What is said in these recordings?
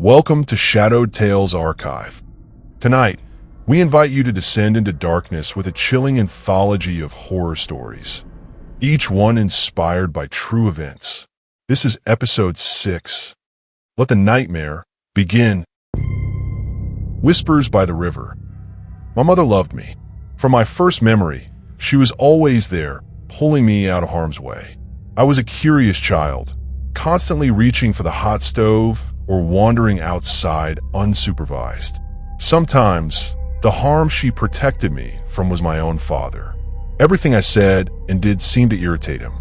Welcome to Shadowed Tales Archive. Tonight, we invite you to descend into darkness with a chilling anthology of horror stories, each one inspired by true events. This is episode 6. Let the nightmare begin. Whispers by the River. My mother loved me. From my first memory, she was always there, pulling me out of harm's way. I was a curious child, constantly reaching for the hot stove or wandering outside unsupervised. Sometimes, the harm she protected me from was my own father. Everything I said and did seemed to irritate him.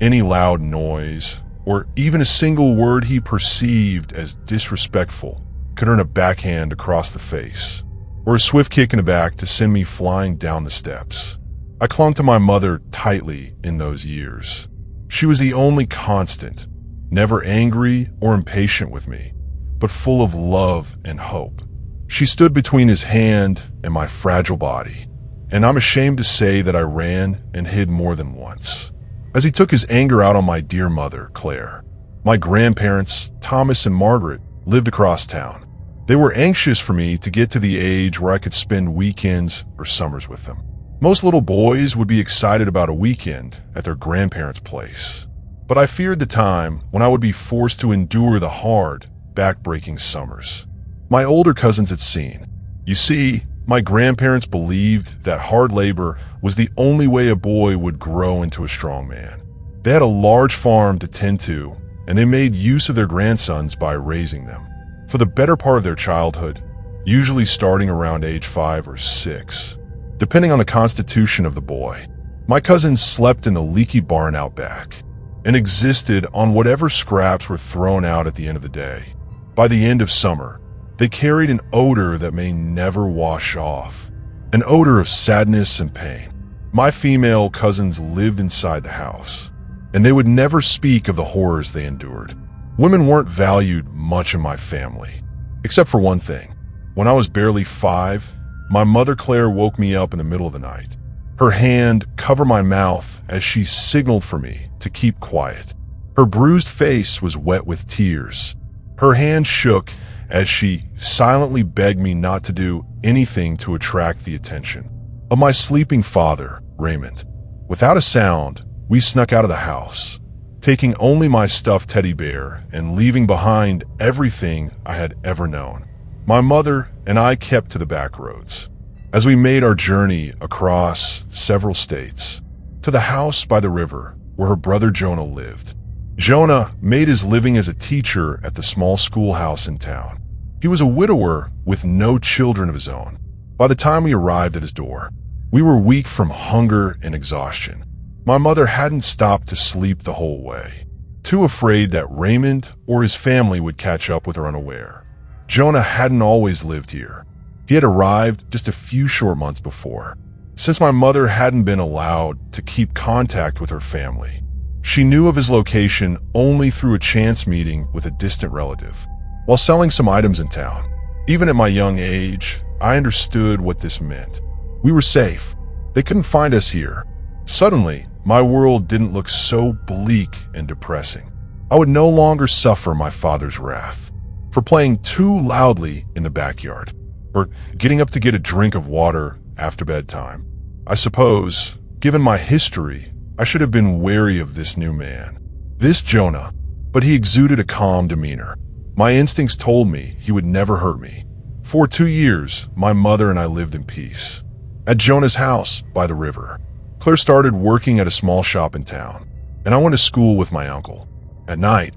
Any loud noise, or even a single word he perceived as disrespectful, could earn a backhand across the face, or a swift kick in the back to send me flying down the steps. I clung to my mother tightly in those years. She was the only constant, never angry or impatient with me, but full of love and hope. She stood between his hand and my fragile body, and I'm ashamed to say that I ran and hid more than once. As he took his anger out on my dear mother, Claire, my grandparents, Thomas and Margaret, lived across town. They were anxious for me to get to the age where I could spend weekends or summers with them. Most little boys would be excited about a weekend at their grandparents' place, but I feared the time when I would be forced to endure the hard, back-breaking summers my older cousins had seen. You see, my grandparents believed that hard labor was the only way a boy would grow into a strong man. They had a large farm to tend to, and they made use of their grandsons by raising them. For the better part of their childhood, usually starting around age 5 or 6, depending on the constitution of the boy, my cousins slept in the leaky barn out back and existed on whatever scraps were thrown out at the end of the day. By the end of summer, they carried an odor that may never wash off, an odor of sadness and pain. My female cousins lived inside the house, and they would never speak of the horrors they endured. Women weren't valued much in my family, except for one thing. When I was barely 5, my mother Claire woke me up in the middle of the night. Her hand covered my mouth as she signaled for me to keep quiet. Her bruised face was wet with tears. Her hand shook as she silently begged me not to do anything to attract the attention of my sleeping father, Raymond. Without a sound, we snuck out of the house, taking only my stuffed teddy bear and leaving behind everything I had ever known. My mother and I kept to the back roads as we made our journey across several states to the house by the river where her brother Jonah lived. Jonah made his living as a teacher at the small schoolhouse in town. He was a widower with no children of his own. By the time we arrived at his door, we were weak from hunger and exhaustion. My mother hadn't stopped to sleep the whole way, too afraid that Raymond or his family would catch up with her unaware. Jonah hadn't always lived here. He had arrived just a few short months before. Since my mother hadn't been allowed to keep contact with her family, she knew of his location only through a chance meeting with a distant relative while selling some items in town. Even at my young age, I understood what this meant. We were safe. They couldn't find us here. Suddenly, my world didn't look so bleak and depressing. I would no longer suffer my father's wrath for playing too loudly in the backyard or getting up to get a drink of water after bedtime. I suppose, given my history, I should have been wary of this new man, this Jonah, but he exuded a calm demeanor. My instincts told me he would never hurt me. For 2 years, my mother and I lived in peace. At Jonah's house by the river, Claire started working at a small shop in town, and I went to school with my uncle. At night,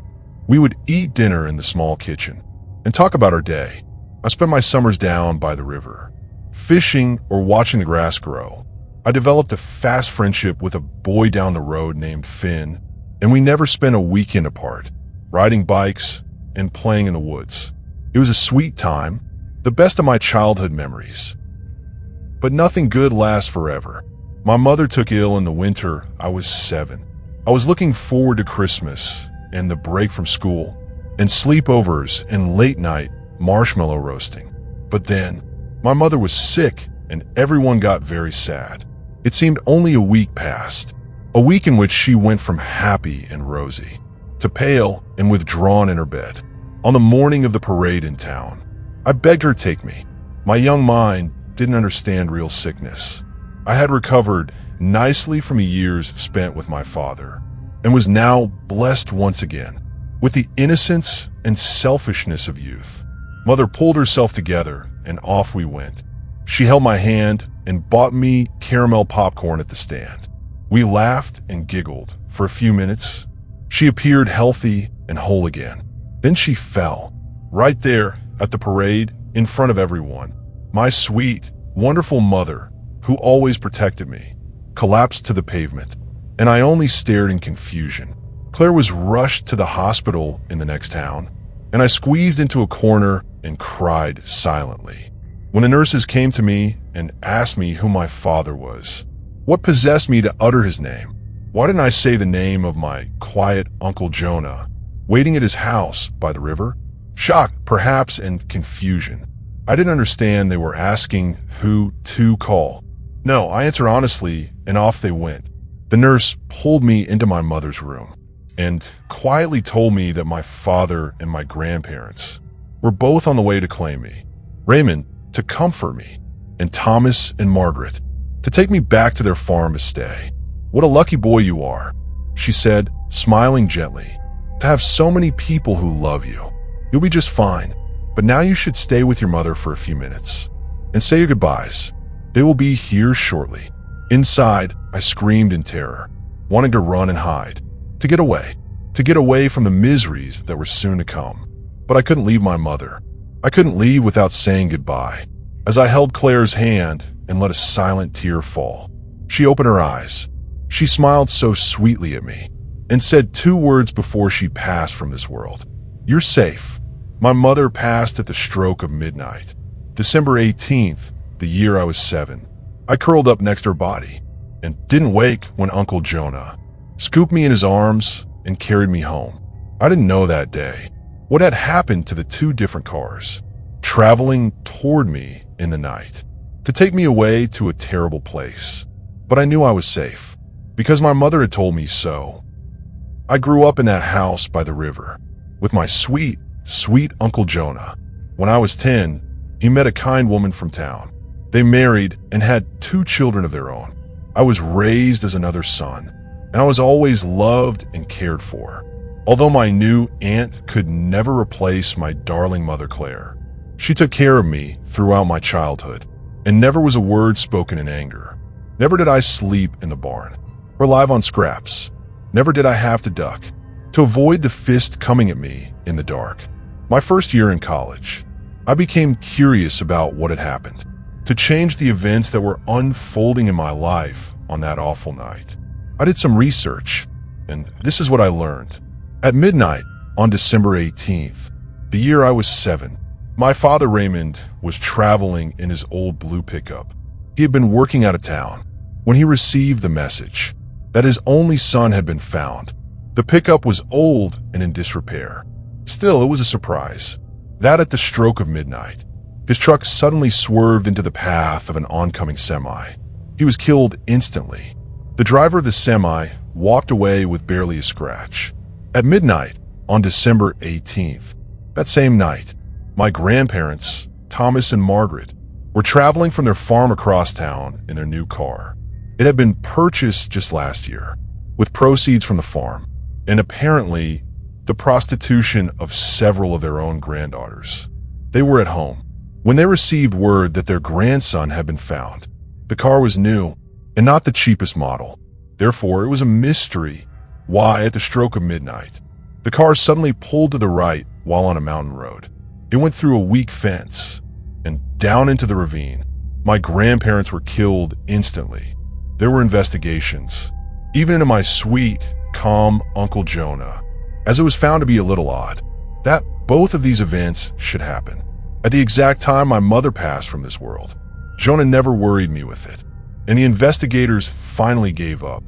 we would eat dinner in the small kitchen and talk about our day. I spent my summers down by the river, fishing or watching the grass grow. I developed a fast friendship with a boy down the road named Finn, and we never spent a weekend apart, riding bikes and playing in the woods. It was a sweet time, the best of my childhood memories. But nothing good lasts forever. My mother took ill in the winter I was 7. I was looking forward to Christmas and the break from school, and sleepovers and late night marshmallow roasting. But then, my mother was sick and everyone got very sad. It seemed only a week passed, a week in which she went from happy and rosy to pale and withdrawn in her bed. On the morning of the parade in town, I begged her to take me. My young mind didn't understand real sickness. I had recovered nicely from years spent with my father and was now blessed once again with the innocence and selfishness of youth. Mother pulled herself together and off we went. She held my hand and bought me caramel popcorn at the stand. We laughed and giggled for a few minutes. She appeared healthy and whole again. Then she fell, right there at the parade in front of everyone. My sweet, wonderful mother, who always protected me, collapsed to the pavement, and I only stared in confusion. Claire was rushed to the hospital in the next town, and I squeezed into a corner and cried silently. When the nurses came to me and asked me who my father was, what possessed me to utter his name? Why didn't I say the name of my quiet Uncle Jonah, waiting at his house by the river? Shock, perhaps, and confusion. I didn't understand they were asking who to call. No, I answered honestly, and off they went. The nurse pulled me into my mother's room and quietly told me that my father and my grandparents were both on the way to claim me. Raymond to comfort me, and Thomas and Margaret to take me back to their farm to stay. What a lucky boy you are, she said, smiling gently, to have so many people who love you. You'll be just fine, but now you should stay with your mother for a few minutes and say your goodbyes. They will be here shortly. Inside, I screamed in terror, wanting to run and hide, to get away from the miseries that were soon to come. But I couldn't leave my mother. I couldn't leave without saying goodbye. As I held Claire's hand and let a silent tear fall, she opened her eyes. She smiled so sweetly at me and said 2 words before she passed from this world. You're safe. My mother passed at the stroke of midnight, December 18th, the year I was 7. I curled up next to her body and didn't wake when Uncle Jonah scooped me in his arms and carried me home. I didn't know that day what had happened to the 2 different cars, traveling toward me in the night, to take me away to a terrible place. But I knew I was safe, because my mother had told me so. I grew up in that house by the river, with my sweet, sweet Uncle Jonah. When I was 10, he met a kind woman from town. They married and had 2 children of their own. I was raised as another son, and I was always loved and cared for. Although my new aunt could never replace my darling mother Claire, she took care of me throughout my childhood, and never was a word spoken in anger. Never did I sleep in the barn, or live on scraps. Never did I have to duck, to avoid the fist coming at me in the dark. My first year in college, I became curious about what had happened, to change the events that were unfolding in my life on that awful night. I did some research, and this is what I learned. At midnight on December 18th, the year I was 7, my father Raymond was traveling in his old blue pickup. He had been working out of town when he received the message that his only son had been found. The pickup was old and in disrepair. Still, it was a surprise that at the stroke of midnight, his truck suddenly swerved into the path of an oncoming semi. He was killed instantly. The driver of the semi walked away with barely a scratch. At midnight on December 18th, that same night, my grandparents, Thomas and Margaret, were traveling from their farm across town in their new car. It had been purchased just last year, with proceeds from the farm, and apparently the prostitution of several of their own granddaughters. They were at home when they received word that their grandson had been found. The car was new and not the cheapest model. Therefore, it was a mystery why, at the stroke of midnight, the car suddenly pulled to the right while on a mountain road. It went through a weak fence and down into the ravine. My grandparents were killed instantly. There were investigations, even into my sweet, calm Uncle Jonah, as it was found to be a little odd that both of these events should happen at the exact time my mother passed from this world. Jonah never worried me with it, and the investigators finally gave up,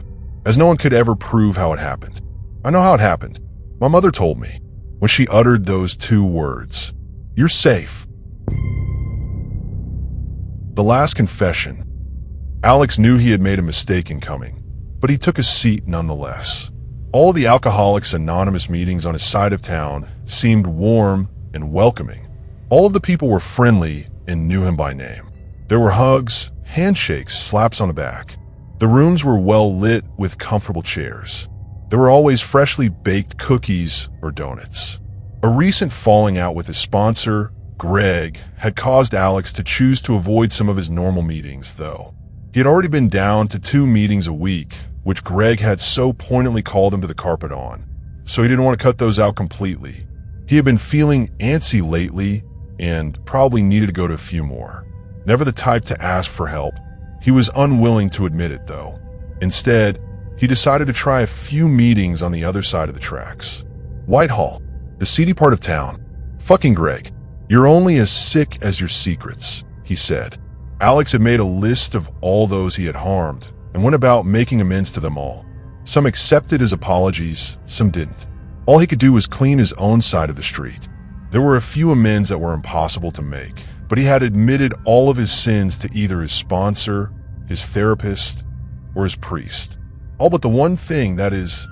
as no one could ever prove how it happened. I know how it happened. My mother told me when she uttered those 2 words, "You're safe." The last confession. Alex knew he had made a mistake in coming, but he took a seat nonetheless. All the Alcoholics Anonymous meetings on his side of town seemed warm and welcoming. All of the people were friendly and knew him by name. There were hugs, handshakes, slaps on the back. The rooms were well lit with comfortable chairs. There were always freshly baked cookies or donuts. A recent falling out with his sponsor, Greg, had caused Alex to choose to avoid some of his normal meetings, though. He had already been down to 2 meetings a week, which Greg had so poignantly called him to the carpet on, so he didn't want to cut those out completely. He had been feeling antsy lately and probably needed to go to a few more. Never the type to ask for help, he was unwilling to admit it, though. Instead, he decided to try a few meetings on the other side of the tracks. Whitehall, the seedy part of town. Fucking Greg, you're only as sick as your secrets, he said. Alex had made a list of all those he had harmed and went about making amends to them all. Some accepted his apologies, some didn't. All he could do was clean his own side of the street. There were a few amends that were impossible to make, but he had admitted all of his sins to either his sponsor, his therapist, or his priest. All but the one thing, that's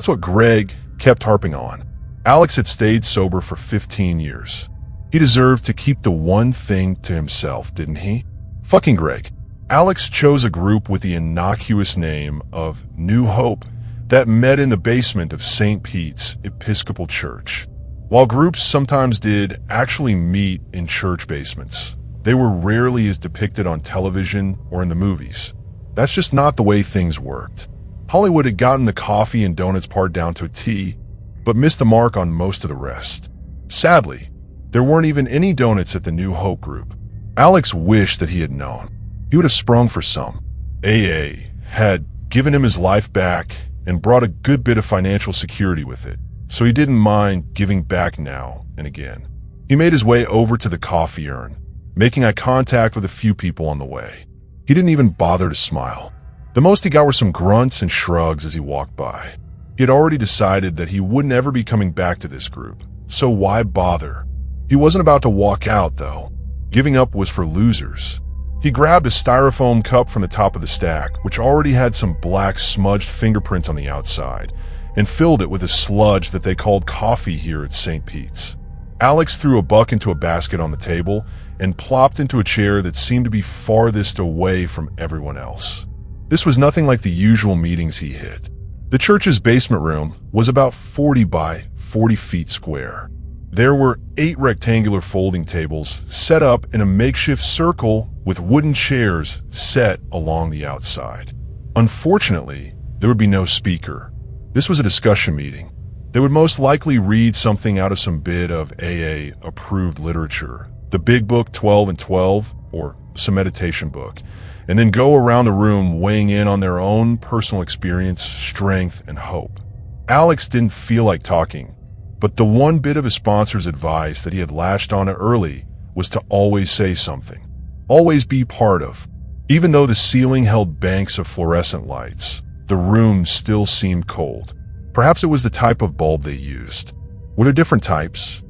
what Greg kept harping on. Alex had stayed sober for 15 years. He deserved to keep the one thing to himself, didn't he? Fucking Greg. Alex chose a group with the innocuous name of New Hope that met in the basement of St. Pete's Episcopal Church. While groups sometimes did actually meet in church basements, they were rarely as depicted on television or in the movies. That's just not the way things worked. Hollywood had gotten the coffee and donuts part down to a T, but missed the mark on most of the rest. Sadly, there weren't even any donuts at the New Hope group. Alex wished that he had known. He would have sprung for some. AA had given him his life back and brought a good bit of financial security with it, so he didn't mind giving back now and again. He made his way over to the coffee urn, making eye contact with a few people on the way. He didn't even bother to smile. The most he got were some grunts and shrugs as he walked by. He had already decided that he wouldn't ever be coming back to this group, so why bother? He wasn't about to walk out, though. Giving up was for losers. He grabbed a styrofoam cup from the top of the stack, which already had some black smudged fingerprints on the outside, and filled it with a sludge that they called coffee here at St. Pete's. Alex threw a buck into a basket on the table and plopped into a chair that seemed to be farthest away from everyone else. This was nothing like the usual meetings he hit. The church's basement room was about 40 by 40 feet square. There were 8 rectangular folding tables set up in a makeshift circle with wooden chairs set along the outside. Unfortunately, there would be no speaker. This was a discussion meeting. They would most likely read something out of some bit of AA-approved literature, the Big Book 12 and 12, or some meditation book, and then go around the room weighing in on their own personal experience, strength, and hope. Alex didn't feel like talking, but the one bit of his sponsor's advice that he had latched on early was to always say something, always be part of. Even though the ceiling held banks of fluorescent lights, the room still seemed cold. Perhaps it was the type of bulb they used. Were there different types?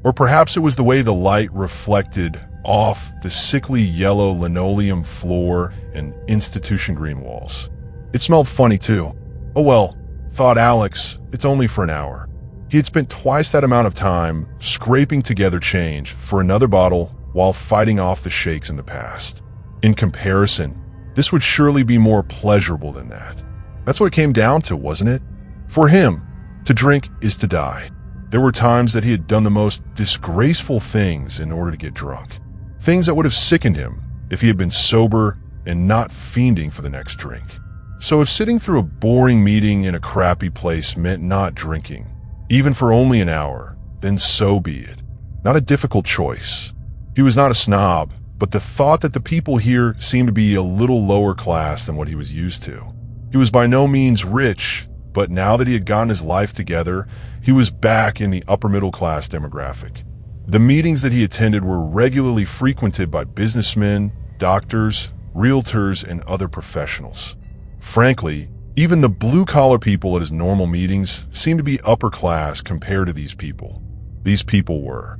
Or perhaps it was the way the light reflected off the sickly yellow linoleum floor and institution green walls. It smelled funny too. Oh well, thought Alex, it's only for an hour. He had spent twice that amount of time scraping together change for another bottle while fighting off the shakes in the past. In comparison, this would surely be more pleasurable than that. That's what it came down to, wasn't it? For him, to drink is to die. There were times that he had done the most disgraceful things in order to get drunk. Things that would have sickened him if he had been sober and not fiending for the next drink. So if sitting through a boring meeting in a crappy place meant not drinking, even for only an hour, then so be it. Not a difficult choice. He was not a snob, but the thought that the people here seemed to be a little lower class than what he was used to. He was by no means rich, but now that he had gotten his life together, he was back in the upper middle class demographic. The meetings that he attended were regularly frequented by businessmen, doctors, realtors, and other professionals. Frankly, even the blue-collar people at his normal meetings seemed to be upper class compared to these people. These people were.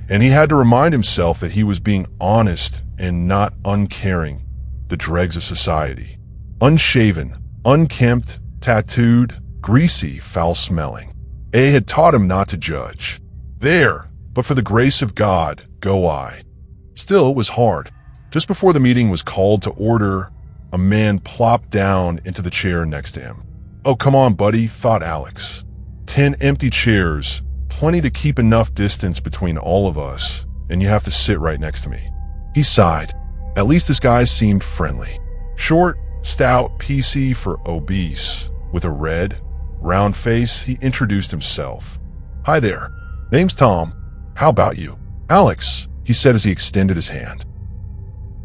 And he had to remind himself that he was being honest and not uncaring, the dregs of society. Unshaven, unkempt, tattooed, greasy, foul-smelling. A had taught him not to judge. There, But for the grace of God, go I. Still, it was hard. Just before the meeting was called to order, a man plopped down into the chair next to him. Oh, come on, buddy, thought Alex. 10 empty chairs, plenty to keep enough distance between all of us, and you have to sit right next to me. He sighed. At least this guy seemed friendly. Short, stout, PC for obese, with a red, round face, he introduced himself. Hi there. Name's Tom. How about you? Alex, he said as he extended his hand.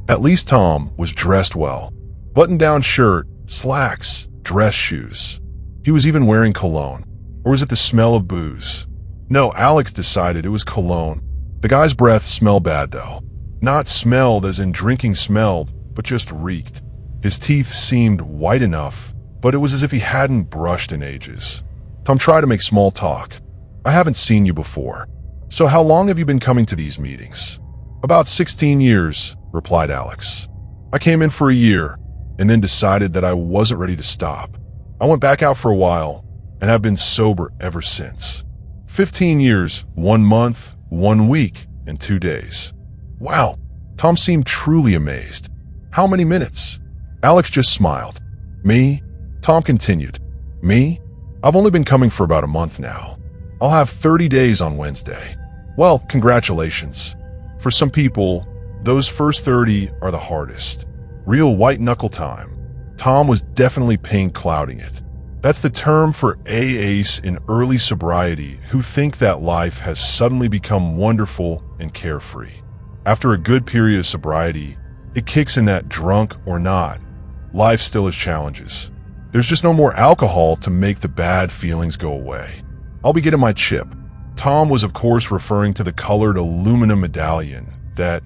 At least Tom was dressed well. Button-down shirt, slacks, dress shoes. He was even wearing cologne. Or was it the smell of booze? No, Alex decided it was cologne. The guy's breath smelled bad, though. Not smelled as in drinking smelled, but just reeked. His teeth seemed white enough, but it was as if he hadn't brushed in ages. Tom tried to make small talk. I haven't seen you before. So how long have you been coming to these meetings? About 16 years, replied Alex. I came in for a year, and then decided that I wasn't ready to stop. I went back out for a while, and have been sober ever since. 15 years, 1 month, 1 week, and 2 days. Wow, Tom seemed truly amazed. How many minutes? Alex just smiled. Me? Tom continued. Me? I've only been coming for about a month now. I'll have 30 days on Wednesday. Well, congratulations. For some people, those first 30 are the hardest. Real white-knuckle time. Tom was definitely pink-clouding it. That's the term for AAs in early sobriety who think that life has suddenly become wonderful and carefree. After a good period of sobriety, it kicks in that drunk or not, life still has challenges. There's just no more alcohol to make the bad feelings go away. I'll be getting my chip. Tom was of course referring to the colored aluminum medallion that,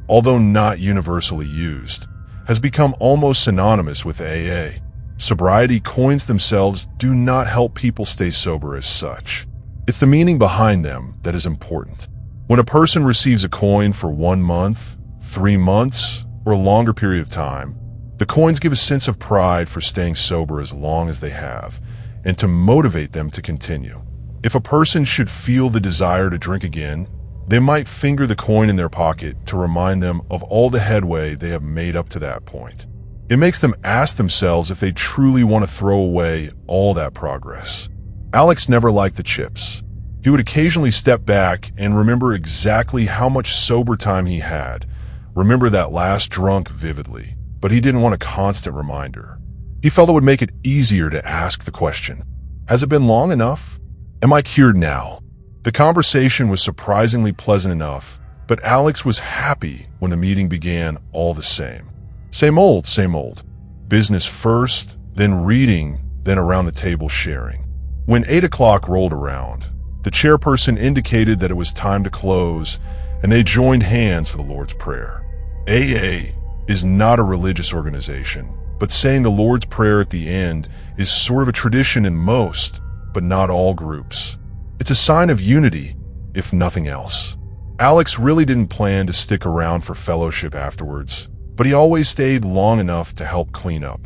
although not universally used, has become almost synonymous with AA. Sobriety coins themselves do not help people stay sober as such. It's the meaning behind them that is important. When a person receives a coin for 1 month, 3 months, or a longer period of time, the coins give a sense of pride for staying sober as long as they have, and to motivate them to continue. If a person should feel the desire to drink again, they might finger the coin in their pocket to remind them of all the headway they have made up to that point. It makes them ask themselves if they truly want to throw away all that progress. Alex never liked the chips. He would occasionally step back and remember exactly how much sober time he had, remember that last drunk vividly, but he didn't want a constant reminder. He felt it would make it easier to ask the question, has it been long enough? Am I cured now? The conversation was surprisingly pleasant enough, but Alex was happy when the meeting began all the same. Same old, same old. Business first, then reading, then around the table sharing. When 8 o'clock rolled around, the chairperson indicated that it was time to close, and they joined hands for the Lord's Prayer. AA is not a religious organization, but saying the Lord's Prayer at the end is sort of a tradition in most, but not all groups. It's a sign of unity, if nothing else. Alex really didn't plan to stick around for fellowship afterwards, but he always stayed long enough to help clean up.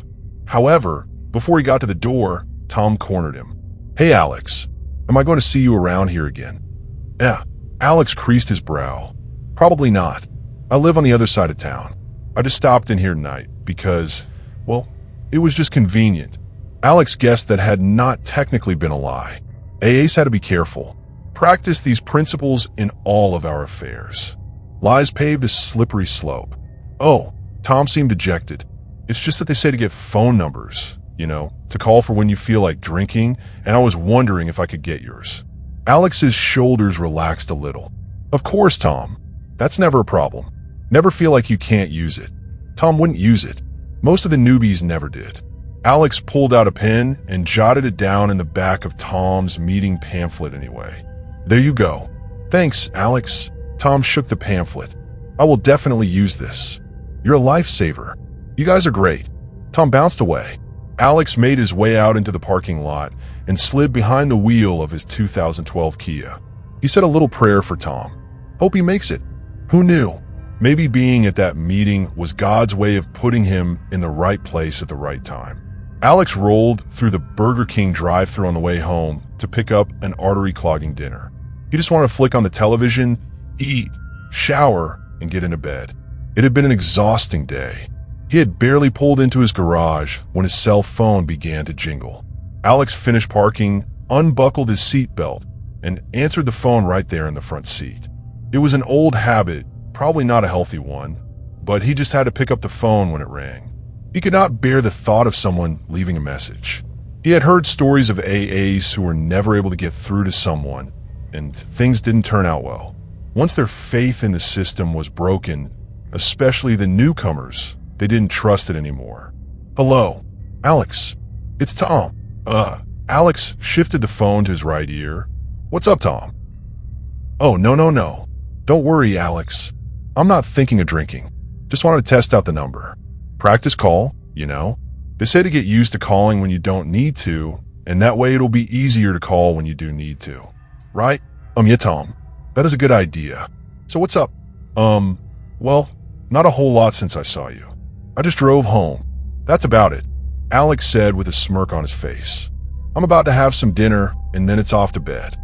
However, before he got to the door, Tom cornered him. Hey Alex, am I going to see you around here again? Yeah, Alex creased his brow. Probably not. I live on the other side of town. I just stopped in here tonight because, well, it was just convenient. Alex guessed that had not technically been a lie. AAs had to be careful. Practice these principles in all of our affairs. Lies paved a slippery slope. Oh, Tom seemed dejected. It's just that they say to get phone numbers, to call for when you feel like drinking, and I was wondering if I could get yours. Alex's shoulders relaxed a little. Of course, Tom. That's never a problem. Never feel like you can't use it. Tom wouldn't use it. Most of the newbies never did. Alex pulled out a pen and jotted it down in the back of Tom's meeting pamphlet anyway. There you go. Thanks, Alex. Tom shook the pamphlet. I will definitely use this. You're a lifesaver. You guys are great. Tom bounced away. Alex made his way out into the parking lot and slid behind the wheel of his 2012 Kia. He said a little prayer for Tom. Hope he makes it. Who knew? Maybe being at that meeting was God's way of putting him in the right place at the right time. Alex rolled through the Burger King drive-thru on the way home to pick up an artery-clogging dinner. He just wanted to flick on the television, eat, shower, and get into bed. It had been an exhausting day. He had barely pulled into his garage when his cell phone began to jingle. Alex finished parking, unbuckled his seatbelt, and answered the phone right there in the front seat. It was an old habit, probably not a healthy one, but he just had to pick up the phone when it rang. He could not bear the thought of someone leaving a message. He had heard stories of AAs who were never able to get through to someone, and things didn't turn out well. Once their faith in the system was broken, especially the newcomers, they didn't trust it anymore. Hello, Alex. It's Tom. Alex shifted the phone to his right ear. What's up, Tom? Oh, no. Don't worry, Alex. I'm not thinking of drinking. Just wanted to test out the number. Practice call, you know. They say to get used to calling when you don't need to, and that way it'll be easier to call when you do need to. Right? Yeah, Tom. That is a good idea. So what's up? Well, not a whole lot since I saw you. I just drove home. That's about it, Alex said with a smirk on his face. I'm about to have some dinner, and then it's off to bed.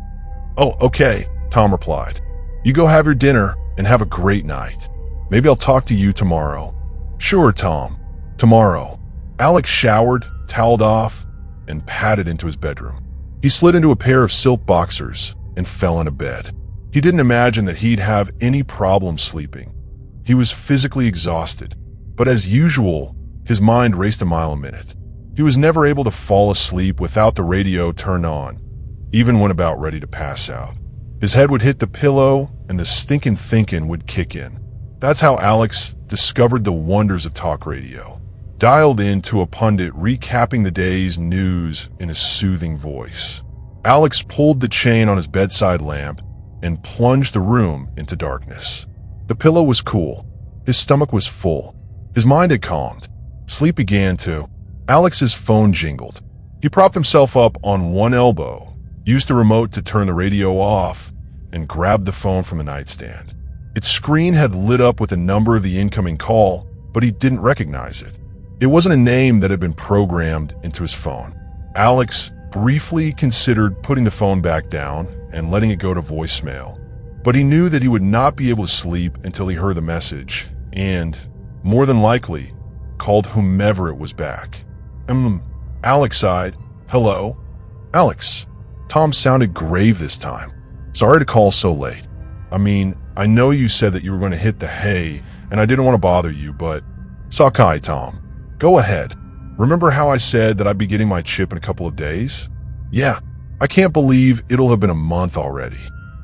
Oh, okay, Tom replied. You go have your dinner and have a great night. Maybe I'll talk to you tomorrow. Sure, Tom. Tomorrow. Alex showered, toweled off, and padded into his bedroom. He slid into a pair of silk boxers and fell into bed. He didn't imagine that he'd have any problem sleeping. He was physically exhausted, but as usual, his mind raced a mile a minute. He was never able to fall asleep without the radio turned on, even when about ready to pass out. His head would hit the pillow and the stinking thinking would kick in. That's how Alex discovered the wonders of talk radio. Dialed in to a pundit recapping the day's news in a soothing voice. Alex pulled the chain on his bedside lamp and plunged the room into darkness. The pillow was cool. His stomach was full. His mind had calmed. Sleep began to. Alex's phone jingled. He propped himself up on one elbow, used the remote to turn the radio off, and grabbed the phone from the nightstand. Its screen had lit up with a number of the incoming call, but he didn't recognize it. It wasn't a name that had been programmed into his phone. Alex briefly considered putting the phone back down and letting it go to voicemail, but he knew that he would not be able to sleep until he heard the message and, more than likely, called whomever it was back. Alex sighed. Hello? Alex. Tom sounded grave this time. Sorry to call so late. I know you said that you were going to hit the hay, and I didn't want to bother you, but... Sakai, Tom. Go ahead. Remember how I said that I'd be getting my chip in a couple of days? Yeah. I can't believe it'll have been a month already.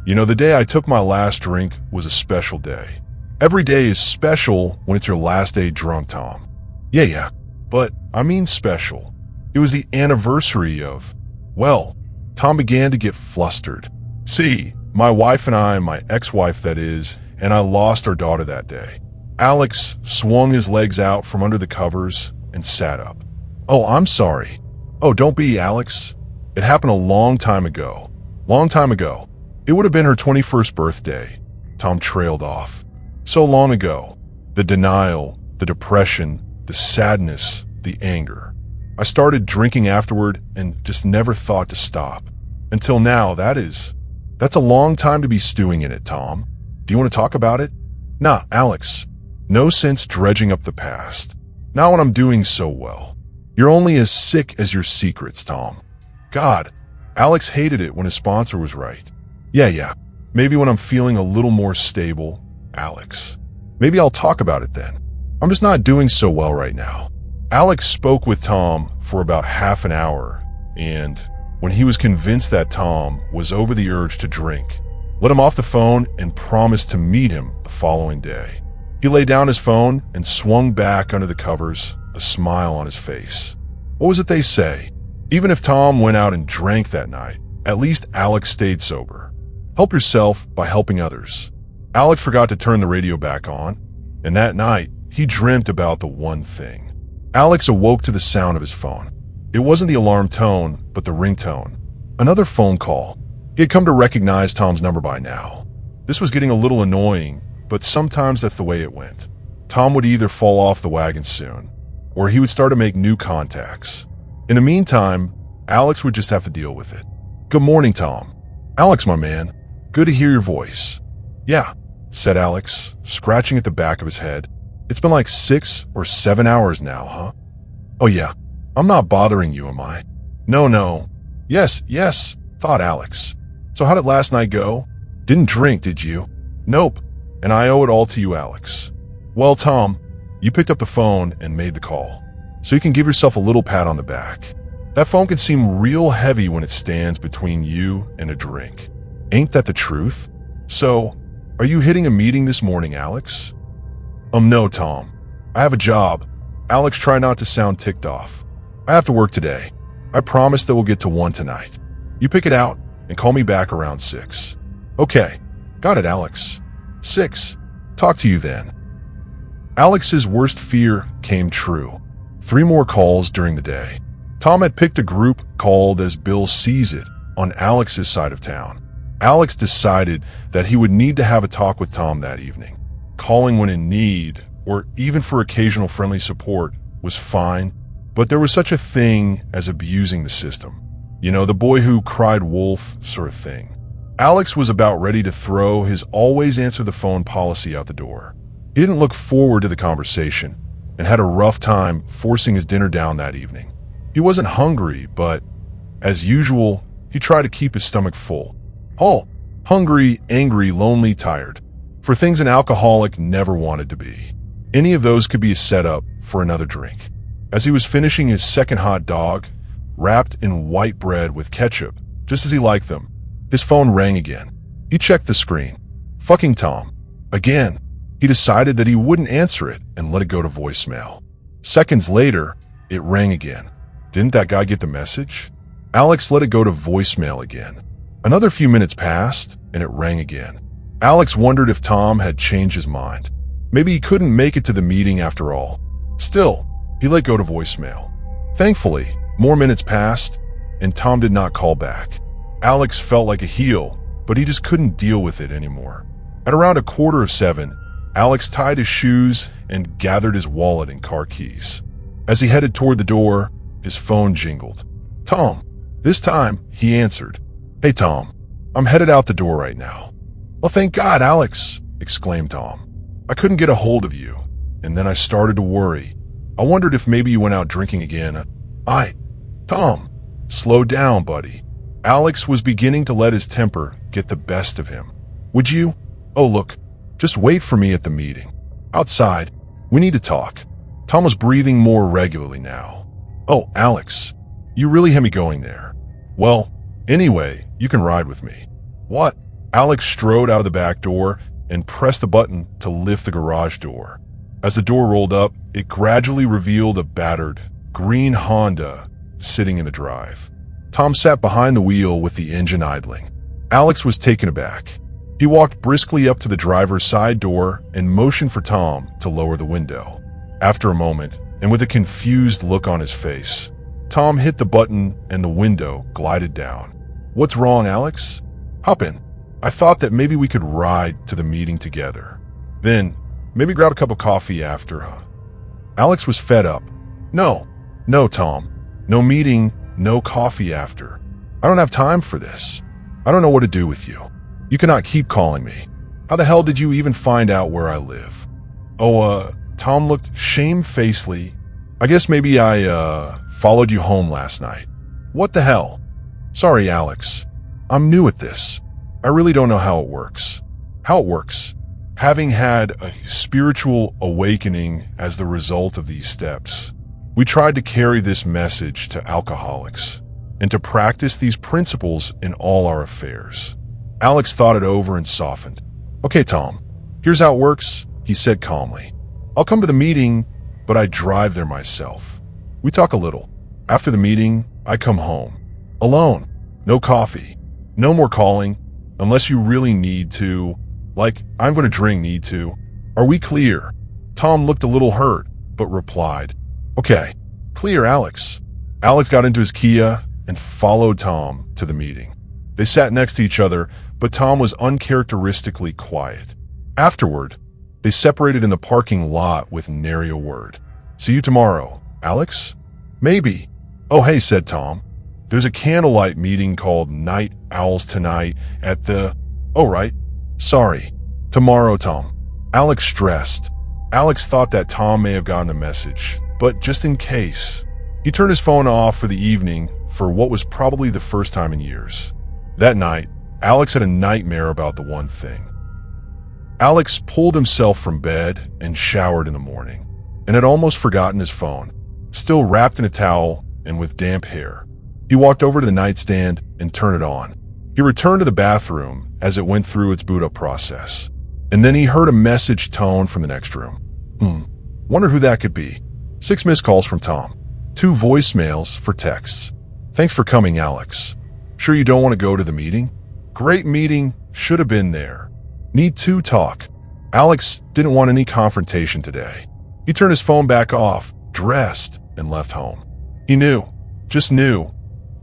You know, the day I took my last drink was a special day. Every day is special when it's your last day drunk, Tom. Yeah. But I mean special. It was the anniversary of... Well, Tom began to get flustered. See, my wife and I, my ex-wife that is, and I lost our daughter that day. Alex swung his legs out from under the covers and sat up. Oh, I'm sorry. Oh, don't be, Alex. It happened a long time ago. Long time ago. It would have been her 21st birthday. Tom trailed off. So long ago. The denial, the depression, the sadness, the anger. I started drinking afterward and just never thought to stop. Until now, that's a long time to be stewing in it, Tom. Do you want to talk about it? Nah, Alex. No sense dredging up the past. Not when I'm doing so well. You're only as sick as your secrets, Tom. God, Alex hated it when his sponsor was right. Yeah. Maybe when I'm feeling a little more stable, Alex. Maybe I'll talk about it then. I'm just not doing so well right now. Alex spoke with Tom for about half an hour, and when he was convinced that Tom was over the urge to drink, let him off the phone and promised to meet him the following day. He laid down his phone and swung back under the covers, a smile on his face. What was it they say? Even if Tom went out and drank that night, at least Alex stayed sober. Help yourself by helping others. Alex forgot to turn the radio back on, and that night, he dreamt about the one thing. Alex awoke to the sound of his phone. It wasn't the alarm tone, but the ringtone. Another phone call. He had come to recognize Tom's number by now. This was getting a little annoying, but sometimes that's the way it went. Tom would either fall off the wagon soon, or he would start to make new contacts. In the meantime, Alex would just have to deal with it. Good morning, Tom. Alex, my man. Good to hear your voice. Yeah, said Alex, scratching at the back of his head. It's been like 6 or 7 hours now, huh? Oh yeah, I'm not bothering you, am I? No. Yes, thought Alex. So how did last night go? Didn't drink, did you? Nope, and I owe it all to you, Alex. Well, Tom, you picked up the phone and made the call, so you can give yourself a little pat on the back. That phone can seem real heavy when it stands between you and a drink. Ain't that the truth? So, are you hitting a meeting this morning, Alex? No, Tom. I have a job. Alex, try not to sound ticked off. I have to work today. I promise that we'll get to 1 tonight. You pick it out and call me back around 6. Okay. Got it, Alex. 6. Talk to you then. Alex's worst fear came true. 3 more calls during the day. Tom had picked a group called As Bill Sees It on Alex's side of town. Alex decided that he would need to have a talk with Tom that evening. Calling when in need, or even for occasional friendly support, was fine, but there was such a thing as abusing the system. You know, the boy who cried wolf sort of thing. Alex was about ready to throw his always answer the phone policy out the door. He didn't look forward to the conversation and had a rough time forcing his dinner down that evening. He wasn't hungry, but as usual, he tried to keep his stomach full. Oh, hungry, angry, lonely, tired. For things an alcoholic never wanted to be. Any of those could be a setup for another drink. As he was finishing his second hot dog, wrapped in white bread with ketchup, just as he liked them, his phone rang again. He checked the screen. Fucking Tom. Again. He decided that he wouldn't answer it and let it go to voicemail. Seconds later, it rang again. Didn't that guy get the message? Alex let it go to voicemail again. Another few minutes passed, and it rang again. Alex wondered if Tom had changed his mind. Maybe he couldn't make it to the meeting after all. Still, he let go to voicemail. Thankfully, more minutes passed, and Tom did not call back. Alex felt like a heel, but he just couldn't deal with it anymore. At around 6:45, Alex tied his shoes and gathered his wallet and car keys. As he headed toward the door, his phone jingled. Tom. This time, he answered. Hey, Tom. I'm headed out the door right now. Well, thank God, Alex, exclaimed Tom. I couldn't get a hold of you, and then I started to worry. I wondered if maybe you went out drinking again. Tom, slow down, buddy. Alex was beginning to let his temper get the best of him. Would you? Oh, look, just wait for me at the meeting. Outside, we need to talk. Tom was breathing more regularly now. Oh, Alex, you really had me going there. Well, anyway, you can ride with me. What? Alex strode out of the back door and pressed the button to lift the garage door. As the door rolled up, it gradually revealed a battered, green Honda sitting in the drive. Tom sat behind the wheel with the engine idling. Alex was taken aback. He walked briskly up to the driver's side door and motioned for Tom to lower the window. After a moment, and with a confused look on his face, Tom hit the button and the window glided down. What's wrong, Alex? Hop in. I thought that maybe we could ride to the meeting together. Then, maybe grab a cup of coffee after, huh? Alex was fed up. No, Tom. No meeting, no coffee after. I don't have time for this. I don't know what to do with you. You cannot keep calling me. How the hell did you even find out where I live? Tom looked shamefacedly. I guess maybe I, followed you home last night. What the hell? Sorry, Alex. I'm new at this. I really don't know how it works. How it works. Having had a spiritual awakening as the result of these steps, we tried to carry this message to alcoholics and to practice these principles in all our affairs. Alex thought it over and softened. Okay, Tom, here's how it works, he said calmly. I'll come to the meeting, but I drive there myself. We talk a little. After the meeting, I come home. Alone. No coffee. No more calling, unless you really need to. Like, I'm going to drink need to. Are we clear? Tom looked a little hurt, but replied, Okay, clear, Alex. Alex got into his Kia and followed Tom to the meeting. They sat next to each other, but Tom was uncharacteristically quiet. Afterward, they separated in the parking lot with nary a word. See you tomorrow, Alex? Maybe. Oh, hey, said Tom. There's a candlelight meeting called Night Owls Tonight at the... Oh, right. Sorry. Tomorrow, Tom. Alex stressed. Alex thought that Tom may have gotten a message, but just in case, he turned his phone off for the evening for what was probably the first time in years. That night, Alex had a nightmare about the one thing. Alex pulled himself from bed and showered in the morning, and had almost forgotten his phone, still wrapped in a towel and with damp hair. He walked over to the nightstand and turned it on. He returned to the bathroom as it went through its boot-up process, and then he heard a message tone from the next room. Wonder who that could be. 6 missed calls from Tom. 2 voicemails for texts. Thanks for coming, Alex. Sure you don't want to go to the meeting? Great meeting, should have been there. Need to talk. Alex didn't want any confrontation today. He turned his phone back off, dressed, and left home. He knew, just knew,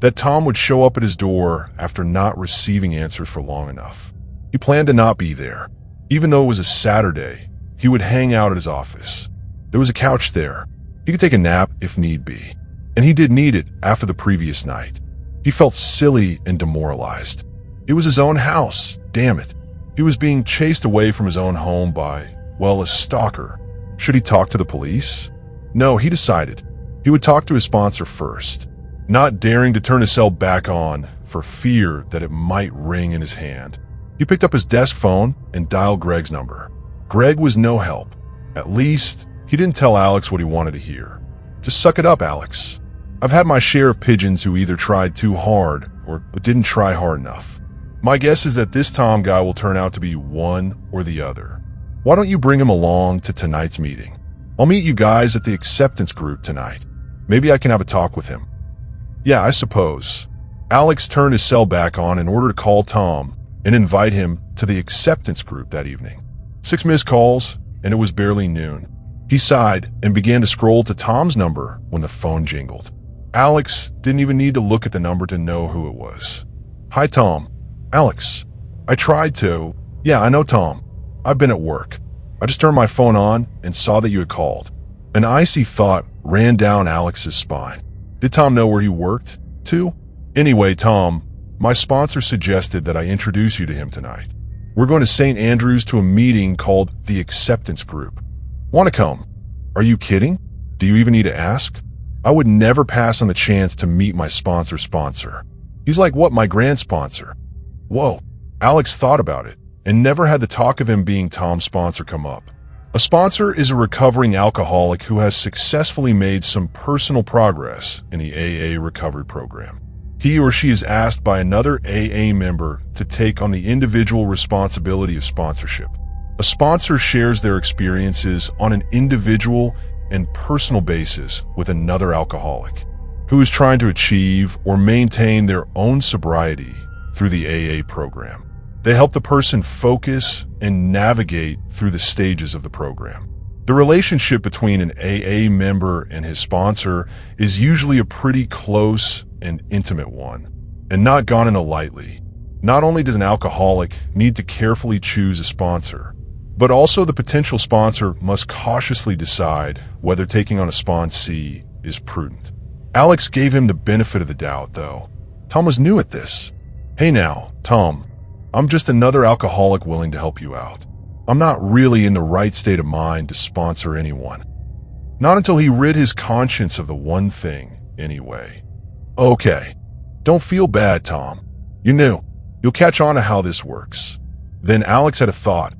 that Tom would show up at his door after not receiving answers for long enough. He planned to not be there. Even though it was a Saturday, he would hang out at his office. There was a couch there. He could take a nap if need be. And he did need it after the previous night. He felt silly and demoralized. It was his own house, damn it. He was being chased away from his own home by, well, a stalker. Should he talk to the police? No, he decided. He would talk to his sponsor first, not daring to turn his cell back on for fear that it might ring in his hand. He picked up his desk phone and dialed Greg's number. Greg was no help. At least, he didn't tell Alex what he wanted to hear. Just suck it up, Alex. I've had my share of pigeons who either tried too hard or didn't try hard enough. My guess is that this Tom guy will turn out to be one or the other. Why don't you bring him along to tonight's meeting? I'll meet you guys at the acceptance group tonight. Maybe I can have a talk with him. Yeah, I suppose. Alex turned his cell back on in order to call Tom and invite him to the acceptance group that evening. 6 missed calls, and it was barely noon. He sighed and began to scroll to Tom's number when the phone jingled. Alex didn't even need to look at the number to know who it was. Hi, Tom. Alex. I tried to. Yeah, I know, Tom. I've been at work. I just turned my phone on and saw that you had called. An icy thought ran down Alex's spine. Did Tom know where he worked, too? Anyway, Tom, my sponsor suggested that I introduce you to him tonight. We're going to St. Andrews to a meeting called the Acceptance Group. Want to come? Are you kidding? Do you even need to ask? I would never pass on the chance to meet my sponsor's sponsor. He's like, what, my grand sponsor? Whoa. Alex thought about it and never had the talk of him being Tom's sponsor come up. A sponsor is a recovering alcoholic who has successfully made some personal progress in the AA recovery program. He or she is asked by another AA member to take on the individual responsibility of sponsorship. A sponsor shares their experiences on an individual and personal basis with another alcoholic who is trying to achieve or maintain their own sobriety through the AA program. They help the person focus and navigate through the stages of the program. The relationship between an AA member and his sponsor is usually a pretty close and intimate one, and not gone into lightly. Not only does an alcoholic need to carefully choose a sponsor, but also the potential sponsor must cautiously decide whether taking on a sponsee is prudent. Alex gave him the benefit of the doubt, though. Tom was new at this. Hey now, Tom, I'm just another alcoholic willing to help you out. I'm not really in the right state of mind to sponsor anyone. Not until he rid his conscience of the one thing, anyway. Okay, don't feel bad, Tom. You're new. You'll catch on to how this works. Then Alex had a thought,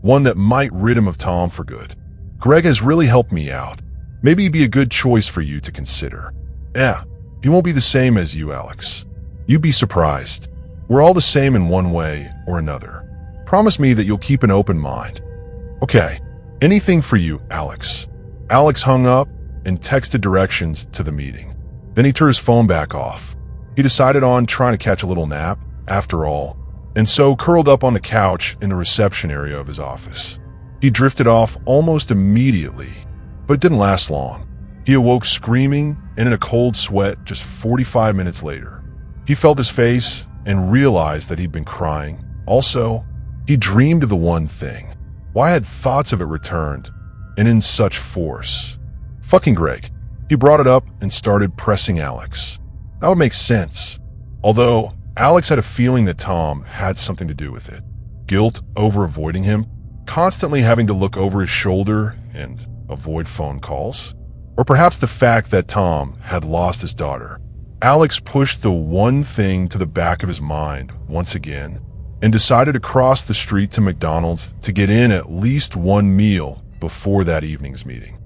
one that might rid him of Tom for good. Greg has really helped me out. Maybe he'd be a good choice for you to consider. Yeah, he won't be the same as you, Alex. You'd be surprised. We're all the same in one way or another. Promise me that you'll keep an open mind. Okay, anything for you, Alex. Alex hung up and texted directions to the meeting. Then he turned his phone back off. He decided on trying to catch a little nap, after all, and so curled up on the couch in the reception area of his office. He drifted off almost immediately, but it didn't last long. He awoke screaming and in a cold sweat just 45 minutes later. He felt his face and realized that he'd been crying. Also, he dreamed of the one thing. Why had thoughts of it returned, and in such force? Fucking Greg. He brought it up and started pressing Alex. That would make sense. Although, Alex had a feeling that Tom had something to do with it. Guilt over avoiding him? Constantly having to look over his shoulder and avoid phone calls? Or perhaps the fact that Tom had lost his daughter? Alex pushed the one thing to the back of his mind once again and decided to cross the street to McDonald's to get in at least one meal before that evening's meeting.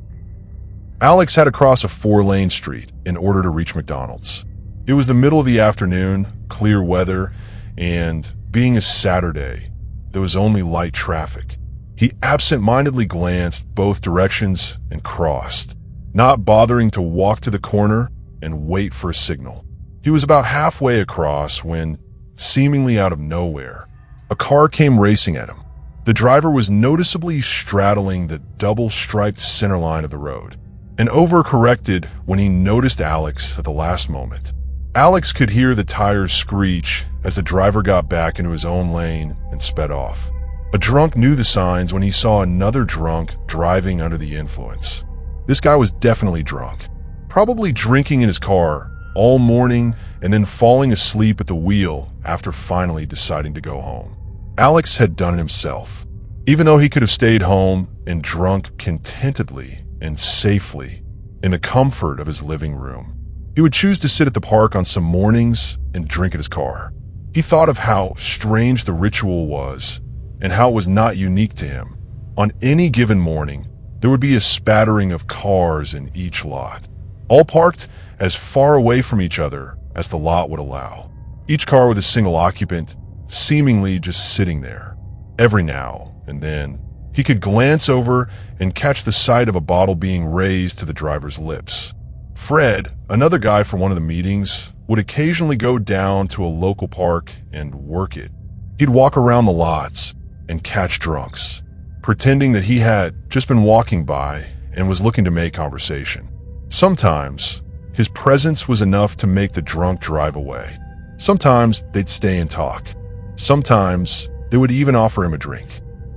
Alex had to cross a 4-lane street in order to reach McDonald's. It was the middle of the afternoon, clear weather, and being a Saturday, there was only light traffic. He absent-mindedly glanced both directions and crossed, not bothering to walk to the corner and wait for a signal. He was about halfway across when, seemingly out of nowhere, a car came racing at him. The driver was noticeably straddling the double-striped center line of the road, and overcorrected when he noticed Alex at the last moment. Alex could hear the tires screech as the driver got back into his own lane and sped off. A drunk knew the signs when he saw another drunk driving under the influence. This guy was definitely drunk, probably drinking in his car all morning and then falling asleep at the wheel after finally deciding to go home. Alex had done it himself. Even though he could have stayed home and drunk contentedly and safely in the comfort of his living room, he would choose to sit at the park on some mornings and drink at his car. He thought of how strange the ritual was and how it was not unique to him. On any given morning, there would be a spattering of cars in each lot, all parked as far away from each other as the lot would allow. Each car with a single occupant, seemingly just sitting there. Every now and then, he could glance over and catch the sight of a bottle being raised to the driver's lips. Fred, another guy from one of the meetings, would occasionally go down to a local park and work it. He'd walk around the lots and catch drunks, pretending that he had just been walking by and was looking to make conversation. Sometimes, his presence was enough to make the drunk drive away. Sometimes, they'd stay and talk. Sometimes, they would even offer him a drink.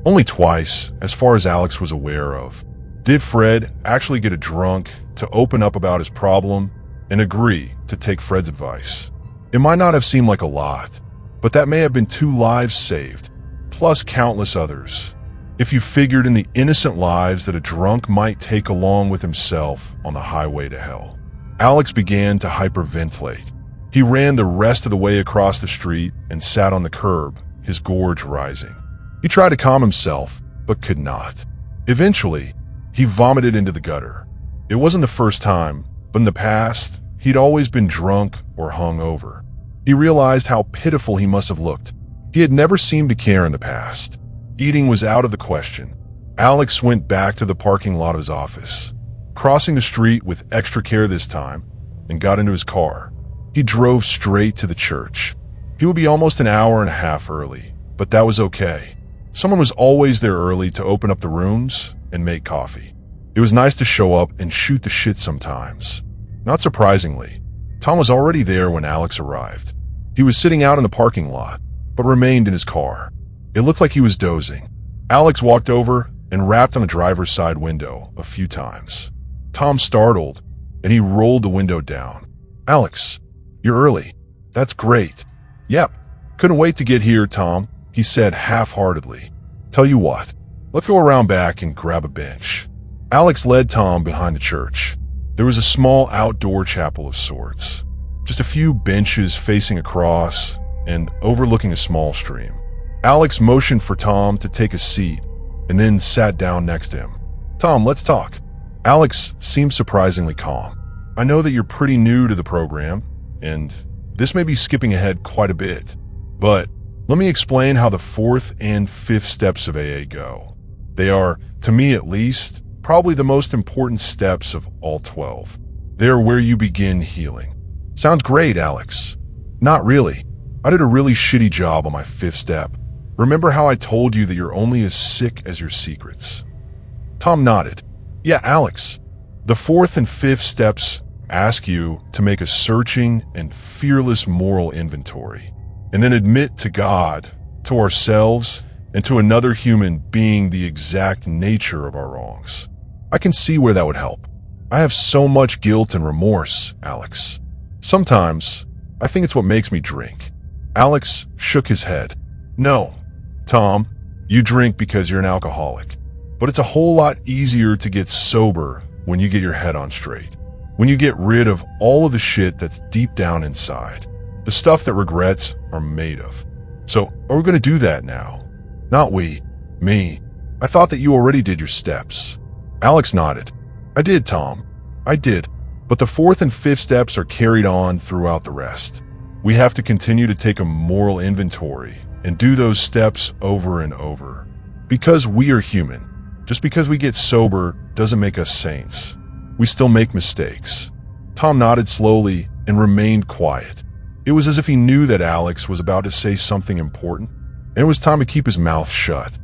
Only twice, as far as Alex was aware of, did Fred actually get a drunk to open up about his problem and agree to take Fred's advice. It might not have seemed like a lot, but that may have been 2 lives saved, plus countless others, if you figured in the innocent lives that a drunk might take along with himself on the highway to hell. Alex began to hyperventilate. He ran the rest of the way across the street and sat on the curb, his gorge rising. He tried to calm himself, but could not. Eventually, he vomited into the gutter. It wasn't the first time, but in the past, he'd always been drunk or hungover. He realized how pitiful he must have looked. He had never seemed to care in the past. Eating was out of the question. Alex went back to the parking lot of his office, crossing the street with extra care this time, and got into his car. He drove straight to the church. He would be almost an hour and a half early, but that was okay. Someone was always there early to open up the rooms and make coffee. It was nice to show up and shoot the shit sometimes. Not surprisingly, Tom was already there when Alex arrived. He was sitting out in the parking lot, but remained in his car. It looked like he was dozing. Alex walked over and rapped on the driver's side window a few times. Tom startled, and he rolled the window down. "Alex, you're early. That's great." "Yep. Couldn't wait to get here, Tom," he said half-heartedly. "Tell you what, let's go around back and grab a bench." Alex led Tom behind the church. There was a small outdoor chapel of sorts, just a few benches facing across and overlooking a small stream. Alex motioned for Tom to take a seat and then sat down next to him. "Tom, let's talk." Alex seemed surprisingly calm. "I know that you're pretty new to the program, and this may be skipping ahead quite a bit, but let me explain how the 4th and 5th steps of AA go. They are, to me at least, probably the most important steps of all 12. They are where you begin healing." "Sounds great, Alex." "Not really. I did a really shitty job on my 5th step. Remember how I told you that you're only as sick as your secrets?" Tom nodded. "Yeah, Alex. The 4th and 5th steps ask you to make a searching and fearless moral inventory, and then admit to God, to ourselves, and to another human being the exact nature of our wrongs. I can see where that would help. I have so much guilt and remorse, Alex. Sometimes, I think it's what makes me drink." Alex shook his head. "No, Tom, you drink because you're an alcoholic. But it's a whole lot easier to get sober when you get your head on straight. When you get rid of all of the shit that's deep down inside. The stuff that regrets are made of. So, are we going to do that now? Not we. Me. I thought that you already did your steps. Alex nodded. I did, Tom. I did. But the fourth and fifth steps are carried on throughout the rest. We have to continue to take a moral inventory and do those steps over and over. Because we are human. Just because we get sober doesn't make us saints. We still make mistakes. Tom nodded slowly and remained quiet. It was as if he knew that Alex was about to say something important, and it was time to keep his mouth shut.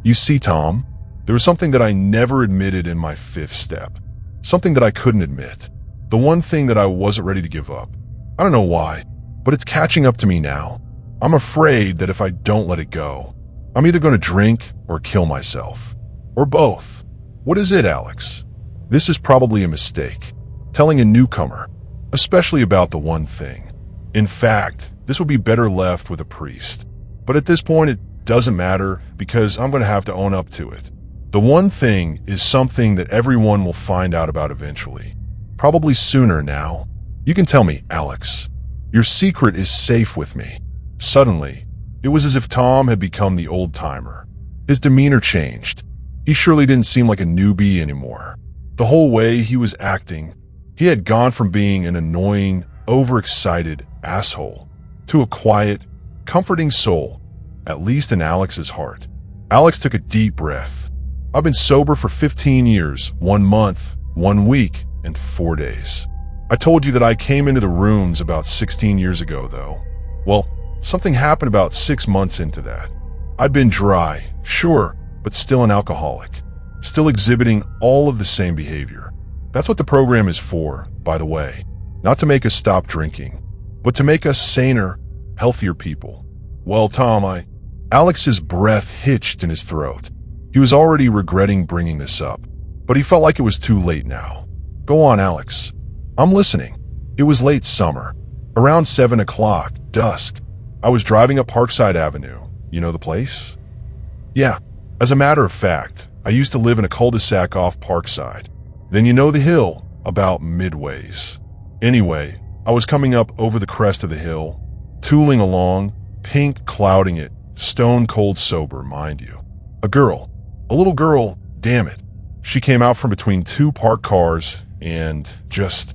You see, Tom, there was something that I never admitted in my fifth step. Something that I couldn't admit. The one thing that I wasn't ready to give up. I don't know why, but it's catching up to me now. I'm afraid that if I don't let it go, I'm either going to drink or kill myself. Or both. What is it, Alex? This is probably a mistake. Telling a newcomer, especially about the one thing. In fact, this would be better left with a priest. But at this point, it doesn't matter because I'm going to have to own up to it. The one thing is something that everyone will find out about eventually. Probably sooner now. You can tell me, Alex. Your secret is safe with me. Suddenly, it was as if Tom had become the old-timer. His demeanor changed. He surely didn't seem like a newbie anymore. The whole way he was acting, he had gone from being an annoying, overexcited asshole to a quiet, comforting soul, at least in Alex's heart. Alex took a deep breath. I've been sober for 15 years, 1 month, 1 week, and 4 days. I told you that I came into the rooms about 16 years ago, though. Well, something happened about 6 months into that. I'd been dry, sure, but still an alcoholic. Still exhibiting all of the same behavior. That's what the program is for, by the way. Not to make us stop drinking, but to make us saner, healthier people. Well, Tom, Alex's breath hitched in his throat. He was already regretting bringing this up, but he felt like it was too late now. Go on, Alex. I'm listening. It was late summer. Around 7 o'clock, dusk. I was driving up Parkside Avenue. You know the place? Yeah. As a matter of fact, I used to live in a cul-de-sac off Parkside. Then you know the hill, about midways. Anyway, I was coming up over the crest of the hill, tooling along, pink clouding it, stone cold sober, mind you. A little girl, damn it. She came out from between 2 parked cars and just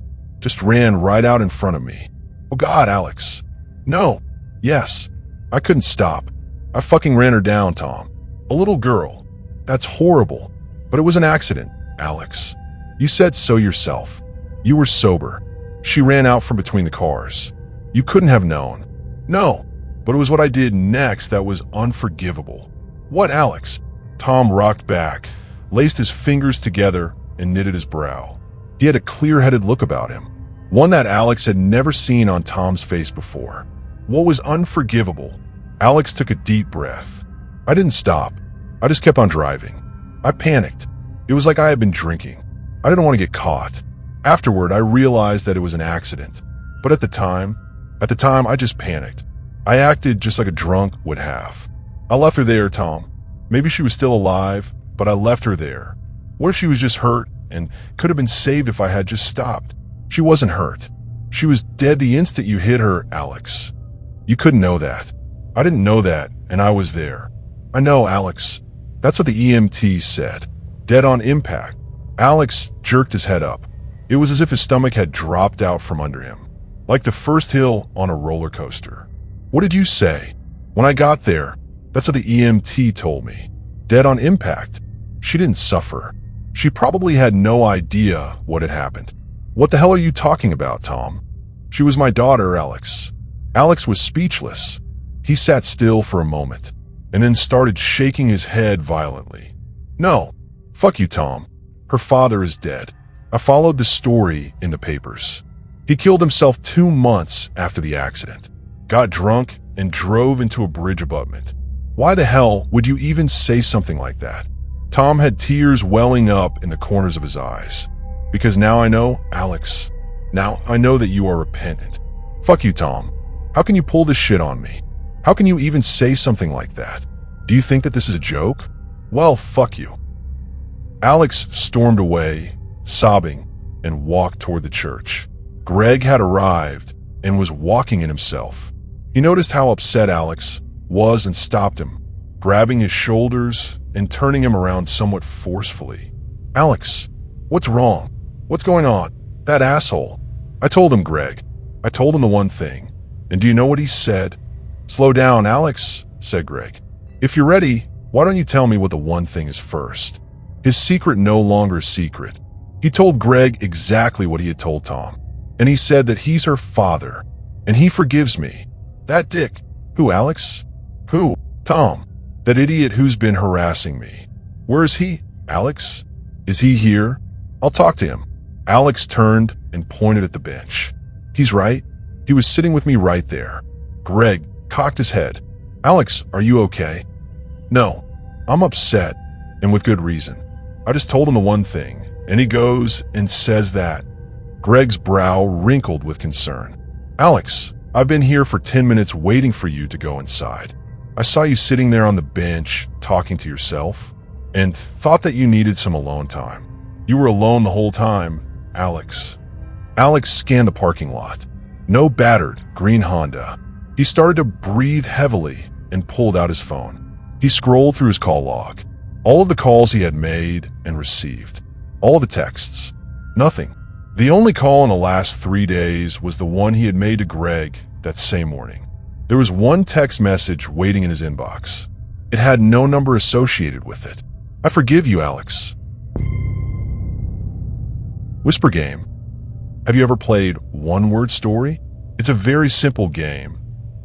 ran right out in front of me. Oh God, Alex. No. Yes. I couldn't stop. I fucking ran her down, Tom. A little girl. That's horrible. But it was an accident, Alex. You said so yourself. You were sober. She ran out from between the cars. You couldn't have known. No. But it was what I did next that was unforgivable. What, Alex? Tom rocked back, laced his fingers together, and knitted his brow. He had a clear-headed look about him, one that Alex had never seen on Tom's face before. What was unforgivable? Alex took a deep breath. I didn't stop. I just kept on driving. I panicked. It was like I had been drinking. I didn't want to get caught. Afterward, I realized that it was an accident. But at the time, I just panicked. I acted just like a drunk would have. I left her there, Tom. Maybe she was still alive, but I left her there. What if she was just hurt and could have been saved if I had just stopped? She wasn't hurt. She was dead the instant you hit her, Alex. You couldn't know that. I didn't know that, and I was there. I know, Alex. That's what the EMT said. Dead on impact. Alex jerked his head up. It was as if his stomach had dropped out from under him, like the first hill on a roller coaster. What did you say? When I got there, that's what the EMT told me. Dead on impact. She didn't suffer. She probably had no idea what had happened. What the hell are you talking about, Tom? She was my daughter, Alex. Alex was speechless. He sat still for a moment, and then started shaking his head violently. No. Fuck you, Tom. Her father is dead. I followed the story in the papers. He killed himself 2 months after the accident. Got drunk and drove into a bridge abutment. Why the hell would you even say something like that? Tom had tears welling up in the corners of his eyes. Because now I know, Alex. Now I know that you are repentant. Fuck you, Tom. How can you pull this shit on me? How can you even say something like that? Do you think that this is a joke? Well, fuck you. Alex stormed away, sobbing, and walked toward the church. Greg had arrived and was walking in himself. He noticed how upset Alex was and stopped him, grabbing his shoulders and turning him around somewhat forcefully. Alex, what's wrong? What's going on? That asshole. I told him, Greg. I told him the one thing. And do you know what he said? Slow down, Alex, said Greg. If you're ready, why don't you tell me what the one thing is first? His secret no longer a secret. He told Greg exactly what he had told Tom. And he said that he's her father. And he forgives me. That dick. Who, Alex? Who? Tom. That idiot who's been harassing me. Where is he? Alex? Is he here? I'll talk to him. Alex turned and pointed at the bench. He's right. He was sitting with me right there. Greg cocked his head. Alex, are you okay? No, I'm upset, and with good reason. I just told him the one thing, and he goes and says that. Greg's brow wrinkled with concern. Alex, I've been here for 10 minutes waiting for you to go inside. I saw you sitting there on the bench talking to yourself, and thought that you needed some alone time. You were alone the whole time, Alex. Alex scanned the parking lot. No battered green Honda. He started to breathe heavily and pulled out his phone. He scrolled through his call log. All of the calls he had made and received. All of the texts. Nothing. The only call in the last 3 days was the one he had made to Greg that same morning. There was one text message waiting in his inbox. It had no number associated with it. I forgive you, Alex. Whisper game. Have you ever played one-word story? It's a very simple game.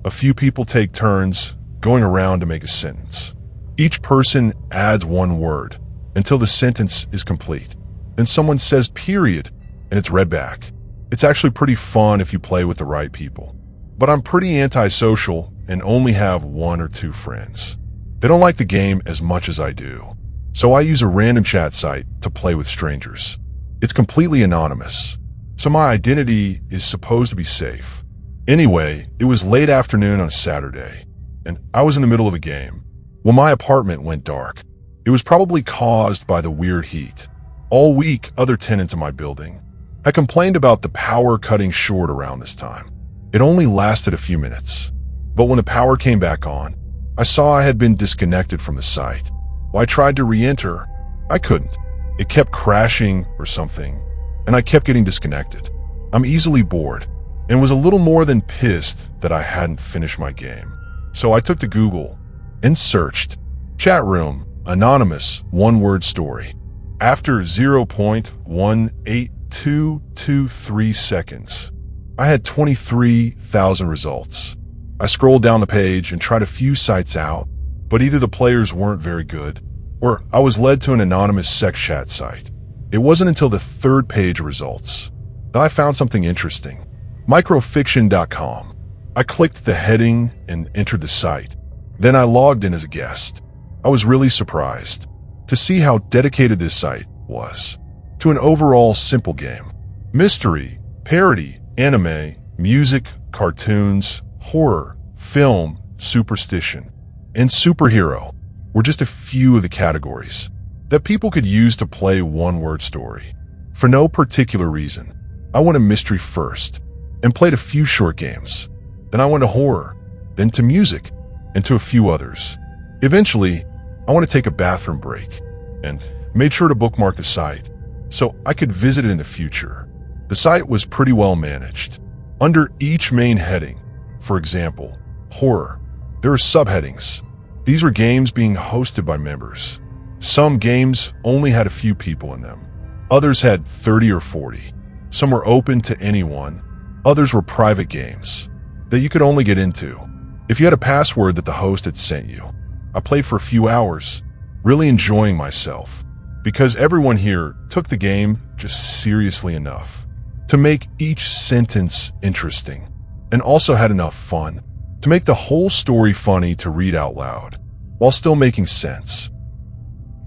A few people take turns going around to make a sentence. Each person adds one word until the sentence is complete. Then someone says period, and it's read back. It's actually pretty fun if you play with the right people. But I'm pretty antisocial and only have 1 or 2 friends. They don't like the game as much as I do. So I use a random chat site to play with strangers. It's completely anonymous, so my identity is supposed to be safe. Anyway, it was late afternoon on a Saturday, and I was in the middle of a game. Well, my apartment went dark. It was probably caused by the weird heat. All week, other tenants in my building had complained about the power cutting short around this time. It only lasted a few minutes, but when the power came back on, I saw I had been disconnected from the site. When I tried to re-enter, I couldn't. It kept crashing or something, and I kept getting disconnected. I'm easily bored, and was a little more than pissed that I hadn't finished my game. So I took to Google and searched chat room, anonymous, one-word story. After 0.18223 seconds, I had 23,000 results. I scrolled down the page and tried a few sites out, but either the players weren't very good, or I was led to an anonymous sex chat site. It wasn't until the 3rd page of results that I found something interesting. Microfiction.com. I clicked the heading and entered the site. Then I logged in as a guest. I was really surprised to see how dedicated this site was to an overall simple game. Mystery, parody, anime, music, cartoons, horror, film, superstition, and superhero were just a few of the categories that people could use to play one-word story. For no particular reason, I went to mystery first and played a few short games. Then I went to horror, then to music, and to a few others. Eventually, I want to take a bathroom break and made sure to bookmark the site so I could visit it in the future. The site was pretty well managed. Under each main heading, for example, horror, there are subheadings. These were games being hosted by members. Some games only had a few people in them. Others had 30 or 40. Some were open to anyone. Others were private games that you could only get into if you had a password that the host had sent you. I played for a few hours, really enjoying myself, because everyone here took the game just seriously enough to make each sentence interesting, and also had enough fun to make the whole story funny to read out loud, while still making sense.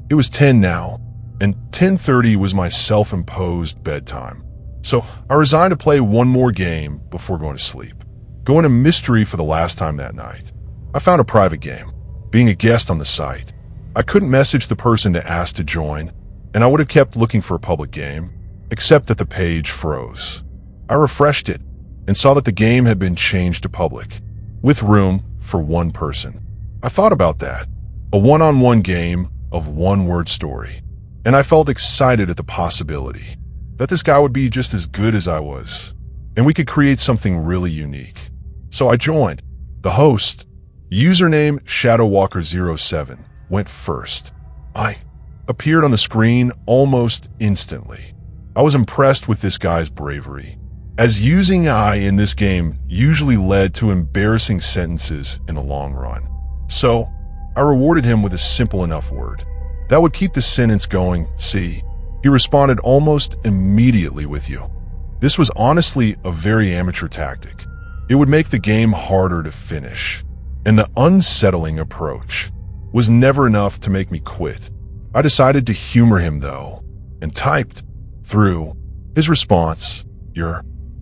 It was 10 now, and 10:30 was my self-imposed bedtime. So I resigned to play one more game before going to sleep, going to mystery for the last time that night. I found a private game, being a guest on the site. I couldn't message the person to ask to join, and I would have kept looking for a public game, except that the page froze. I refreshed it and saw that the game had been changed to public, with room for one person. I thought about that, a one-on-one game of one-word story, and I felt excited at the possibility that this guy would be just as good as I was, and we could create something really unique. So I joined. The host, username ShadowWalker07, went first. I appeared on the screen almost instantly. I was impressed with this guy's bravery, as using I in this game usually led to embarrassing sentences in the long run. So I rewarded him with a simple enough word that would keep the sentence going. See, he responded almost immediately with you. This was honestly a very amateur tactic. It would make the game harder to finish, and the unsettling approach was never enough to make me quit. I decided to humor him though, and typed through his response,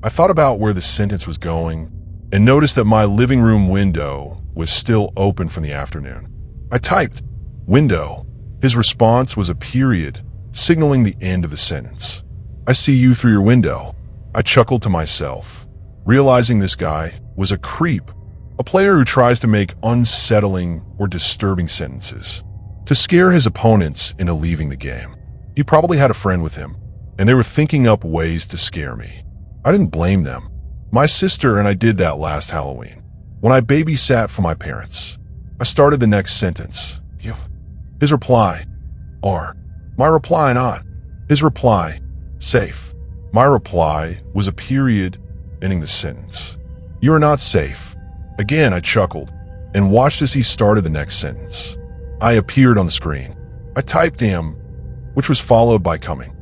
I thought about where the sentence was going and noticed that my living room window was still open from the afternoon. I typed window. His response was a period, signaling the end of the sentence. I see you through your window. I chuckled to myself, realizing this guy was a creep, a player who tries to make unsettling or disturbing sentences to scare his opponents into leaving the game. He probably had a friend with him, and they were thinking up ways to scare me. I didn't blame them. My sister and I did that last Halloween, when I babysat for my parents. I started the next sentence. His reply, or my reply not. His reply, safe. My reply was a period, ending the sentence. You are not safe. Again, I chuckled and watched as he started the next sentence. I appeared on the screen. I typed am, which was followed by coming.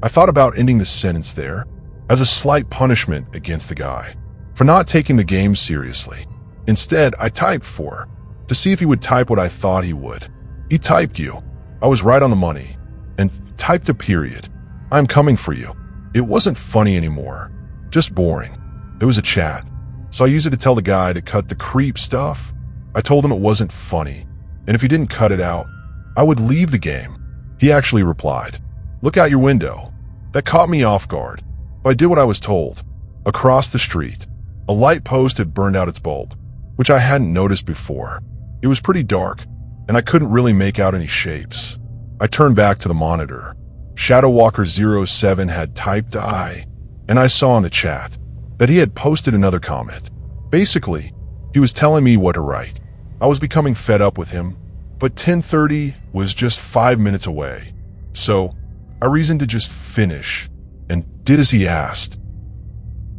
I thought about ending the sentence there as a slight punishment against the guy for not taking the game seriously. Instead, I typed for to see if he would type what I thought he would. He typed you. I was right on the money and typed a period. I'm coming for you. It wasn't funny anymore, just boring. There was a chat, so I used it to tell the guy to cut the creep stuff. I told him it wasn't funny, and if he didn't cut it out, I would leave the game. He actually replied, look out your window. That caught me off guard, but I did what I was told. Across the street, a light post had burned out its bulb, which I hadn't noticed before. It was pretty dark, and I couldn't really make out any shapes. I turned back to the monitor. ShadowWalker07 had typed I, and I saw in the chat that he had posted another comment. Basically, he was telling me what to write. I was becoming fed up with him, but 10:30 was just 5 minutes away, so I reasoned to just finish and did as he asked.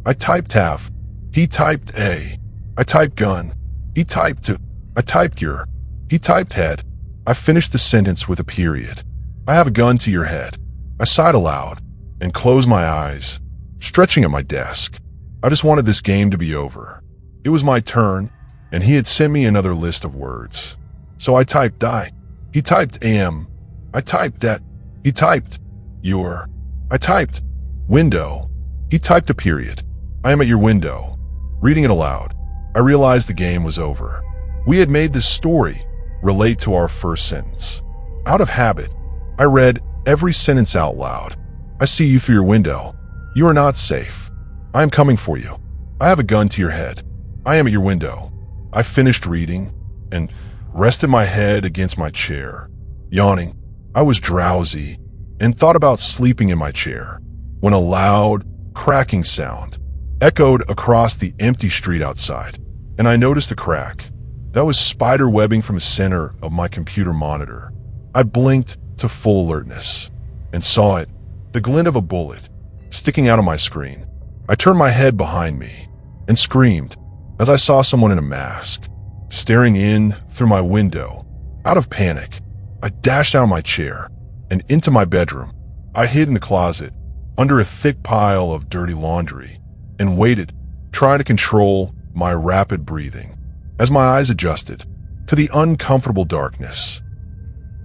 I typed have. He typed a. I typed gun. He typed to. I typed your. He typed head. I finished the sentence with a period. I have a gun to your head. I sighed aloud and closed my eyes, stretching at my desk. I just wanted this game to be over. It was my turn, and he had sent me another list of words. So I typed die. He typed am. I typed that. He typed your. I typed window. He typed a period. I am at your window. Reading it aloud, I realized the game was over. We had made this story relate to our first sentence. Out of habit, I read every sentence out loud. I see you through your window. You are not safe. I am coming for you. I have a gun to your head. I am at your window. I finished reading and rested my head against my chair. Yawning, I was drowsy and thought about sleeping in my chair when a loud, cracking sound echoed across the empty street outside, and I noticed a crack. That was spider webbing from the center of my computer monitor. I blinked to full alertness and saw it, the glint of a bullet, sticking out of my screen. I turned my head behind me and screamed as I saw someone in a mask staring in through my window. Out of panic, I dashed out of my chair and into my bedroom. I hid in the closet under a thick pile of dirty laundry and waited, trying to control my rapid breathing as my eyes adjusted to the uncomfortable darkness.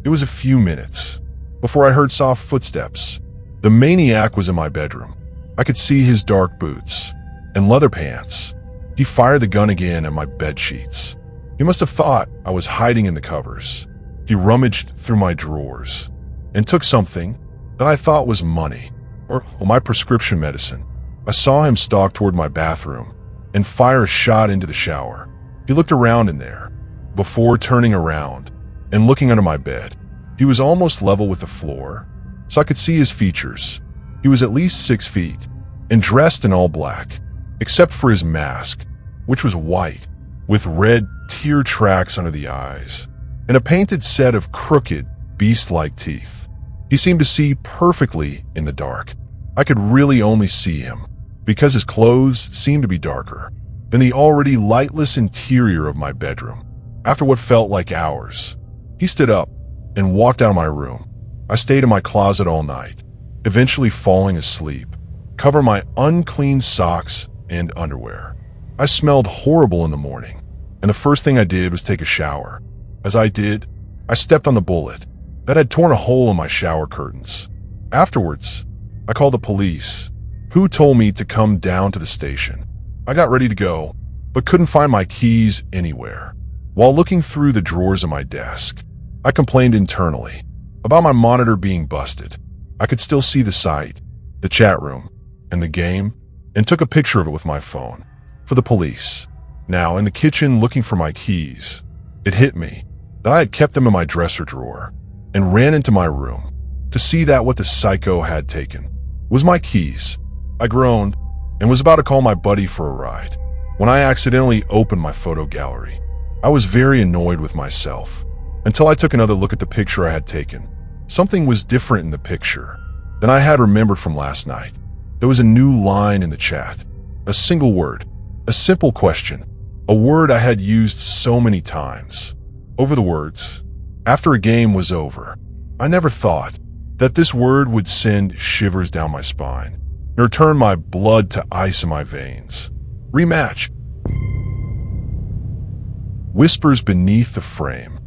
It was a few minutes before I heard soft footsteps. The maniac was in my bedroom. I could see his dark boots and leather pants. He fired the gun again at my bed sheets. He must have thought I was hiding in the covers. He rummaged through my drawers and took something that I thought was money, or my prescription medicine. I saw him stalk toward my bathroom and fire a shot into the shower. He looked around in there before turning around and looking under my bed. He was almost level with the floor, so I could see his features. He was at least 6 feet and dressed in all black, except for his mask, which was white, with red tear tracks under the eyes, and a painted set of crooked, beast-like teeth. He seemed to see perfectly in the dark. I could really only see him because his clothes seemed to be darker than the already lightless interior of my bedroom. After what felt like hours, he stood up and walked out of my room. I stayed in my closet all night, eventually falling asleep, covering my unclean socks and underwear. I smelled horrible in the morning, and the first thing I did was take a shower. As I did, I stepped on the bullet that had torn a hole in my shower curtains. Afterwards, I called the police, who told me to come down to the station. I got ready to go, but couldn't find my keys anywhere. While looking through the drawers of my desk, I complained internally about my monitor being busted. I could still see the site, the chat room, and the game, and took a picture of it with my phone for the police. Now, in the kitchen looking for my keys, it hit me that I had kept them in my dresser drawer and ran into my room to see that what the psycho had taken was my keys. I groaned and was about to call my buddy for a ride when I accidentally opened my photo gallery. I was very annoyed with myself until I took another look at the picture I had taken. Something was different in the picture than I had remembered from last night. There was a new line in the chat, a single word, a simple question, a word I had used so many times. Over the words, after a game was over, I never thought that this word would send shivers down my spine, nor turn my blood to ice in my veins. Rematch. Whispers beneath the frame.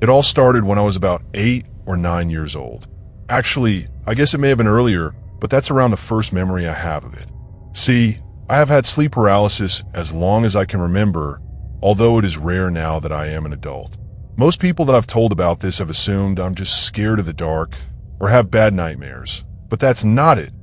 It all started when I was about 8 or 9 years old. Actually, I guess it may have been earlier, but that's around the first memory I have of it. See, I have had sleep paralysis as long as I can remember, although it is rare now that I am an adult. Most people that I've told about this have assumed I'm just scared of the dark or have bad nightmares, but that's not it.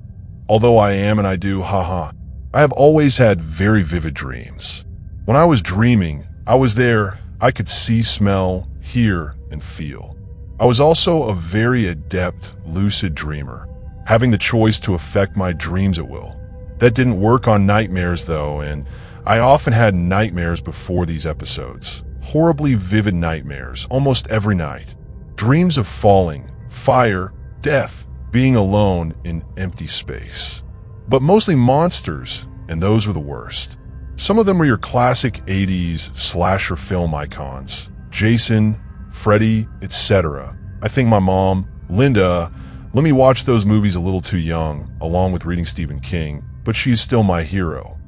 Although I am and I do, haha. I have always had very vivid dreams. When I was dreaming, I was there. I could see, smell, hear, and feel. I was also a very adept lucid dreamer, having the choice to affect my dreams at will. That didn't work on nightmares though, and I often had nightmares before these episodes. Horribly vivid nightmares, almost every night. Dreams of falling, fire, death, being alone in empty space. But mostly monsters, and those were the worst. Some of them were your classic 80s slasher film icons. Jason, Freddy, etc. I think my mom, Linda, let me watch those movies a little too young, along with reading Stephen King, but she's still my hero.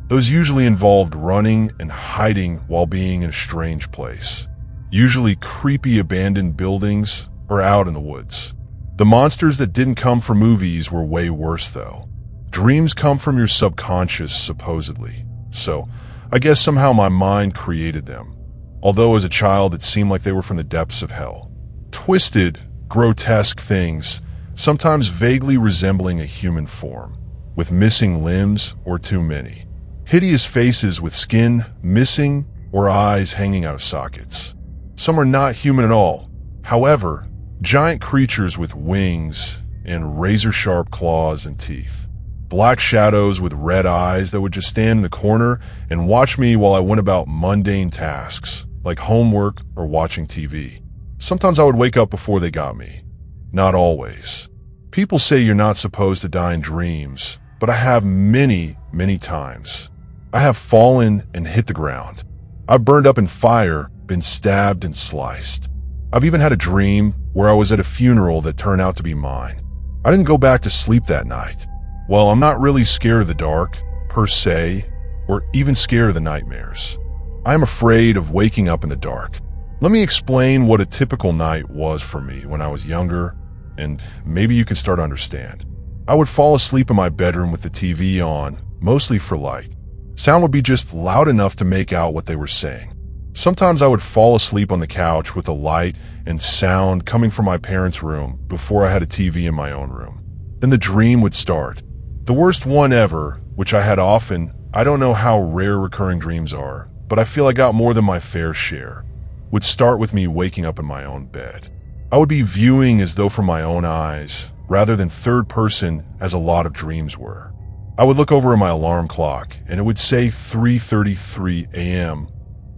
Those usually involved running and hiding while being in a strange place. Usually creepy abandoned buildings or out in the woods. The monsters that didn't come from movies were way worse though. Dreams come from your subconscious, supposedly. So, I guess somehow my mind created them. Although as a child it seemed like they were from the depths of hell. Twisted, grotesque things, sometimes vaguely resembling a human form, with missing limbs or too many. Hideous faces with skin missing or eyes hanging out of sockets. Some are not human at all. However, giant creatures with wings and razor-sharp claws and teeth. Black shadows with red eyes that would just stand in the corner and watch me while I went about mundane tasks, like homework or watching TV. Sometimes I would wake up before they got me. Not always. People say you're not supposed to die in dreams, but I have many, many times. I have fallen and hit the ground. I've burned up in fire, been stabbed and sliced. I've even had a dream where I was at a funeral that turned out to be mine. I didn't go back to sleep that night. Well, I'm not really scared of the dark, per se, or even scared of the nightmares. I am afraid of waking up in the dark. Let me explain what a typical night was for me when I was younger, and maybe you can start to understand. I would fall asleep in my bedroom with the TV on, mostly for light. Sound would be just loud enough to make out what they were saying. Sometimes I would fall asleep on the couch with a light and sound coming from my parents' room before I had a TV in my own room. Then the dream would start. The worst one ever, which I had often. I don't know how rare recurring dreams are, but I feel I got more than my fair share, would start with me waking up in my own bed. I would be viewing as though from my own eyes, rather than third person as a lot of dreams were. I would look over at my alarm clock, and it would say 3:33 a.m.,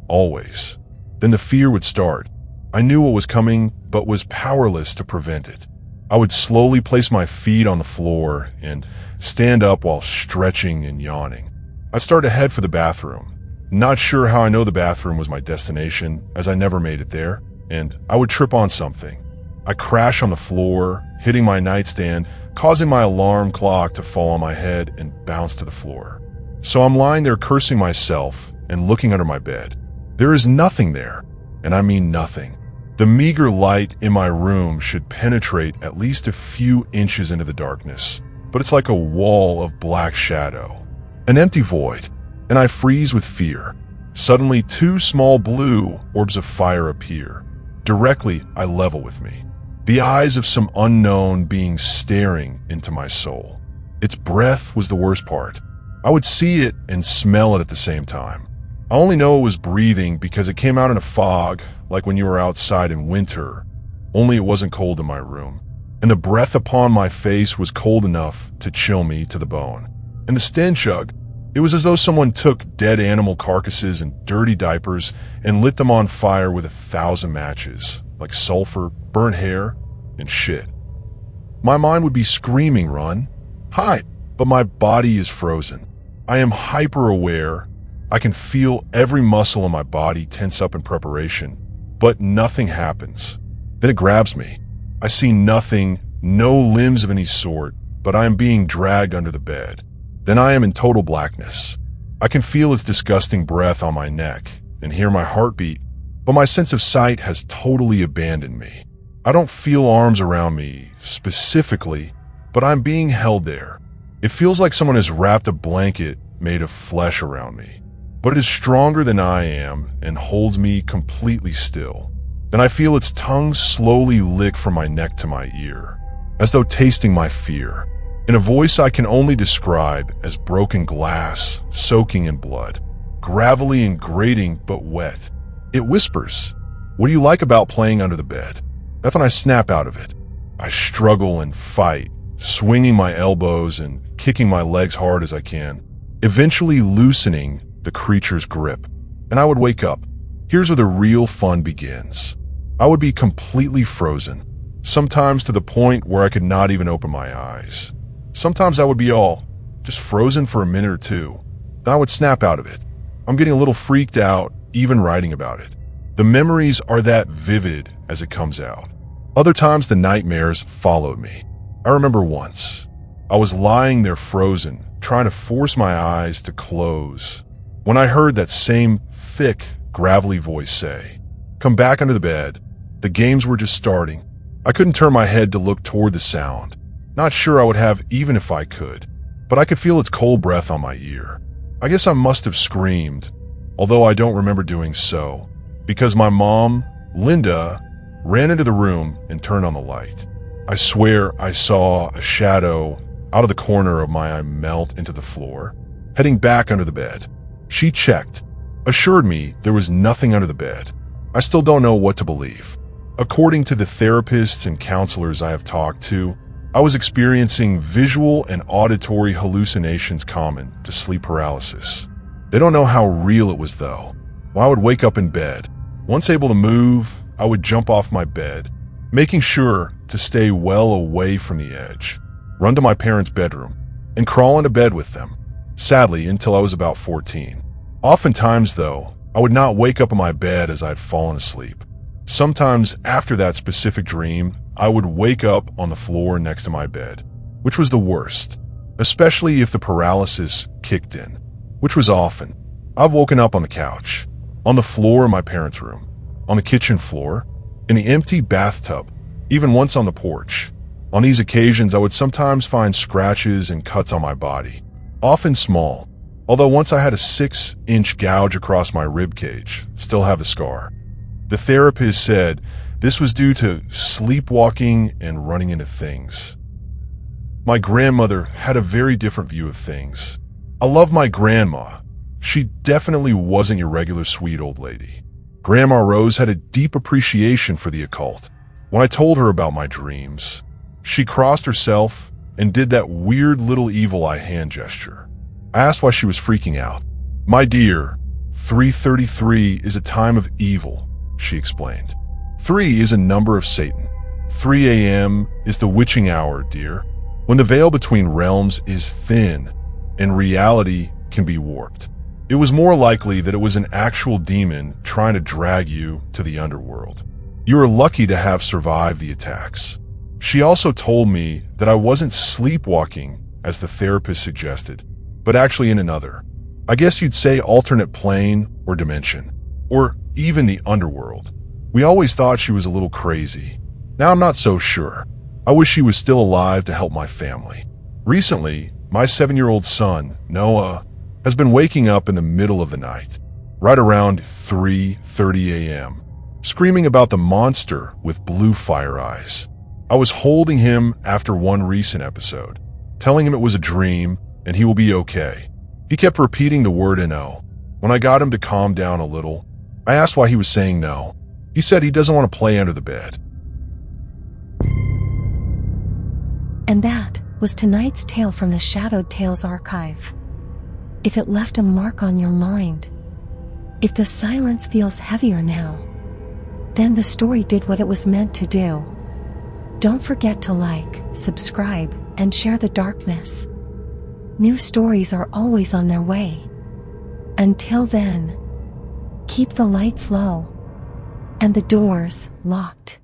always. Then the fear would start. I knew what was coming, but was powerless to prevent it. I would slowly place my feet on the floor and stand up while stretching and yawning. I'd start to head for the bathroom. Not sure how I know the bathroom was my destination, as I never made it there, and I would trip on something. I crash on the floor, hitting my nightstand, causing my alarm clock to fall on my head and bounce to the floor. So I'm lying there cursing myself and looking under my bed. There is nothing there, and I mean nothing. The meager light in my room should penetrate at least a few inches into the darkness, but it's like a wall of black shadow, an empty void, and I freeze with fear. Suddenly, two small blue orbs of fire appear. Directly, eye level with me. The eyes of some unknown being staring into my soul. Its breath was the worst part. I would see it and smell it at the same time. I only know it was breathing because it came out in a fog, like when you were outside in winter, only it wasn't cold in my room. And the breath upon my face was cold enough to chill me to the bone. And the stench, it was as though someone took dead animal carcasses and dirty diapers and lit them on fire with 1,000 matches, like sulfur, burnt hair, and shit. My mind would be screaming, run, hide, but my body is frozen. I am hyper-aware. I can feel every muscle in my body tense up in preparation, but nothing happens. Then it grabs me. I see nothing, no limbs of any sort, but I am being dragged under the bed. Then I am in total blackness. I can feel its disgusting breath on my neck and hear my heartbeat, but my sense of sight has totally abandoned me. I don't feel arms around me specifically, but I'm being held there. It feels like someone has wrapped a blanket made of flesh around me, but it is stronger than I am and holds me completely still. Then I feel its tongue slowly lick from my neck to my ear, as though tasting my fear, in a voice I can only describe as broken glass soaking in blood, gravelly and grating but wet. It whispers, "What do you like about playing under the bed?" That's when I snap out of it. I struggle and fight, swinging my elbows and kicking my legs hard as I can, eventually loosening the creature's grip, and I would wake up. Here's where the real fun begins. I would be completely frozen, sometimes to the point where I could not even open my eyes. Sometimes I would be just frozen for a minute or two. Then I would snap out of it. I'm getting a little freaked out, even writing about it. The memories are that vivid as it comes out. Other times the nightmares followed me. I remember once, I was lying there frozen, trying to force my eyes to close, when I heard that same thick, gravelly voice say, "Come back under the bed." The games were just starting. I couldn't turn my head to look toward the sound. Not sure I would have even if I could, but I could feel its cold breath on my ear. I guess I must have screamed, although I don't remember doing so, because my mom, Linda, ran into the room and turned on the light. I swear I saw a shadow out of the corner of my eye melt into the floor, heading back under the bed. She checked, assured me there was nothing under the bed. I still don't know what to believe. According to the therapists and counselors I have talked to, I was experiencing visual and auditory hallucinations common to sleep paralysis. They don't know how real it was though. Well, I would wake up in bed. Once able to move, I would jump off my bed, making sure to stay well away from the edge, run to my parents' bedroom, and crawl into bed with them, sadly until I was about 14. Oftentimes though, I would not wake up in my bed as I had fallen asleep. Sometimes after that specific dream, I would wake up on the floor next to my bed, which was the worst, especially if the paralysis kicked in, which was often. I've woken up on the couch, on the floor in my parents' room, on the kitchen floor, in the empty bathtub, even once on the porch. On these occasions, I would sometimes find scratches and cuts on my body, often small, Although once I had a 6-inch gouge across my rib cage, still have the scar. The therapist said this was due to sleepwalking and running into things. My grandmother had a very different view of things. I love my grandma. She definitely wasn't your regular sweet old lady. Grandma Rose had a deep appreciation for the occult. When I told her about my dreams, she crossed herself and did that weird little evil eye hand gesture. I asked why she was freaking out. "My dear, 333 is a time of evil," she explained. 3 is a number of Satan. 3 a.m. is the witching hour, dear, when the veil between realms is thin and reality can be warped. It was more likely that it was an actual demon trying to drag you to the underworld. You are lucky to have survived the attacks. She also told me that I wasn't sleepwalking, as the therapist suggested, but actually in another, I guess you'd say, alternate plane or dimension, or even the underworld. We always thought she was a little crazy. Now I'm not so sure. I wish she was still alive to help my family. Recently, my 7-year-old son, Noah, has been waking up in the middle of the night, right around 3:30 a.m., screaming about the monster with blue fire eyes. I was holding him after one recent episode, telling him it was a dream and he will be okay. He kept repeating the word no. When I got him to calm down a little, I asked why he was saying no. He said he doesn't want to play under the bed. And that was tonight's tale from the Shadowed Tales archive. If it left a mark on your mind, if the silence feels heavier now, then the story did what it was meant to do. Don't forget to like, subscribe, and share the darkness. New stories are always on their way. Until then, keep the lights low and the doors locked.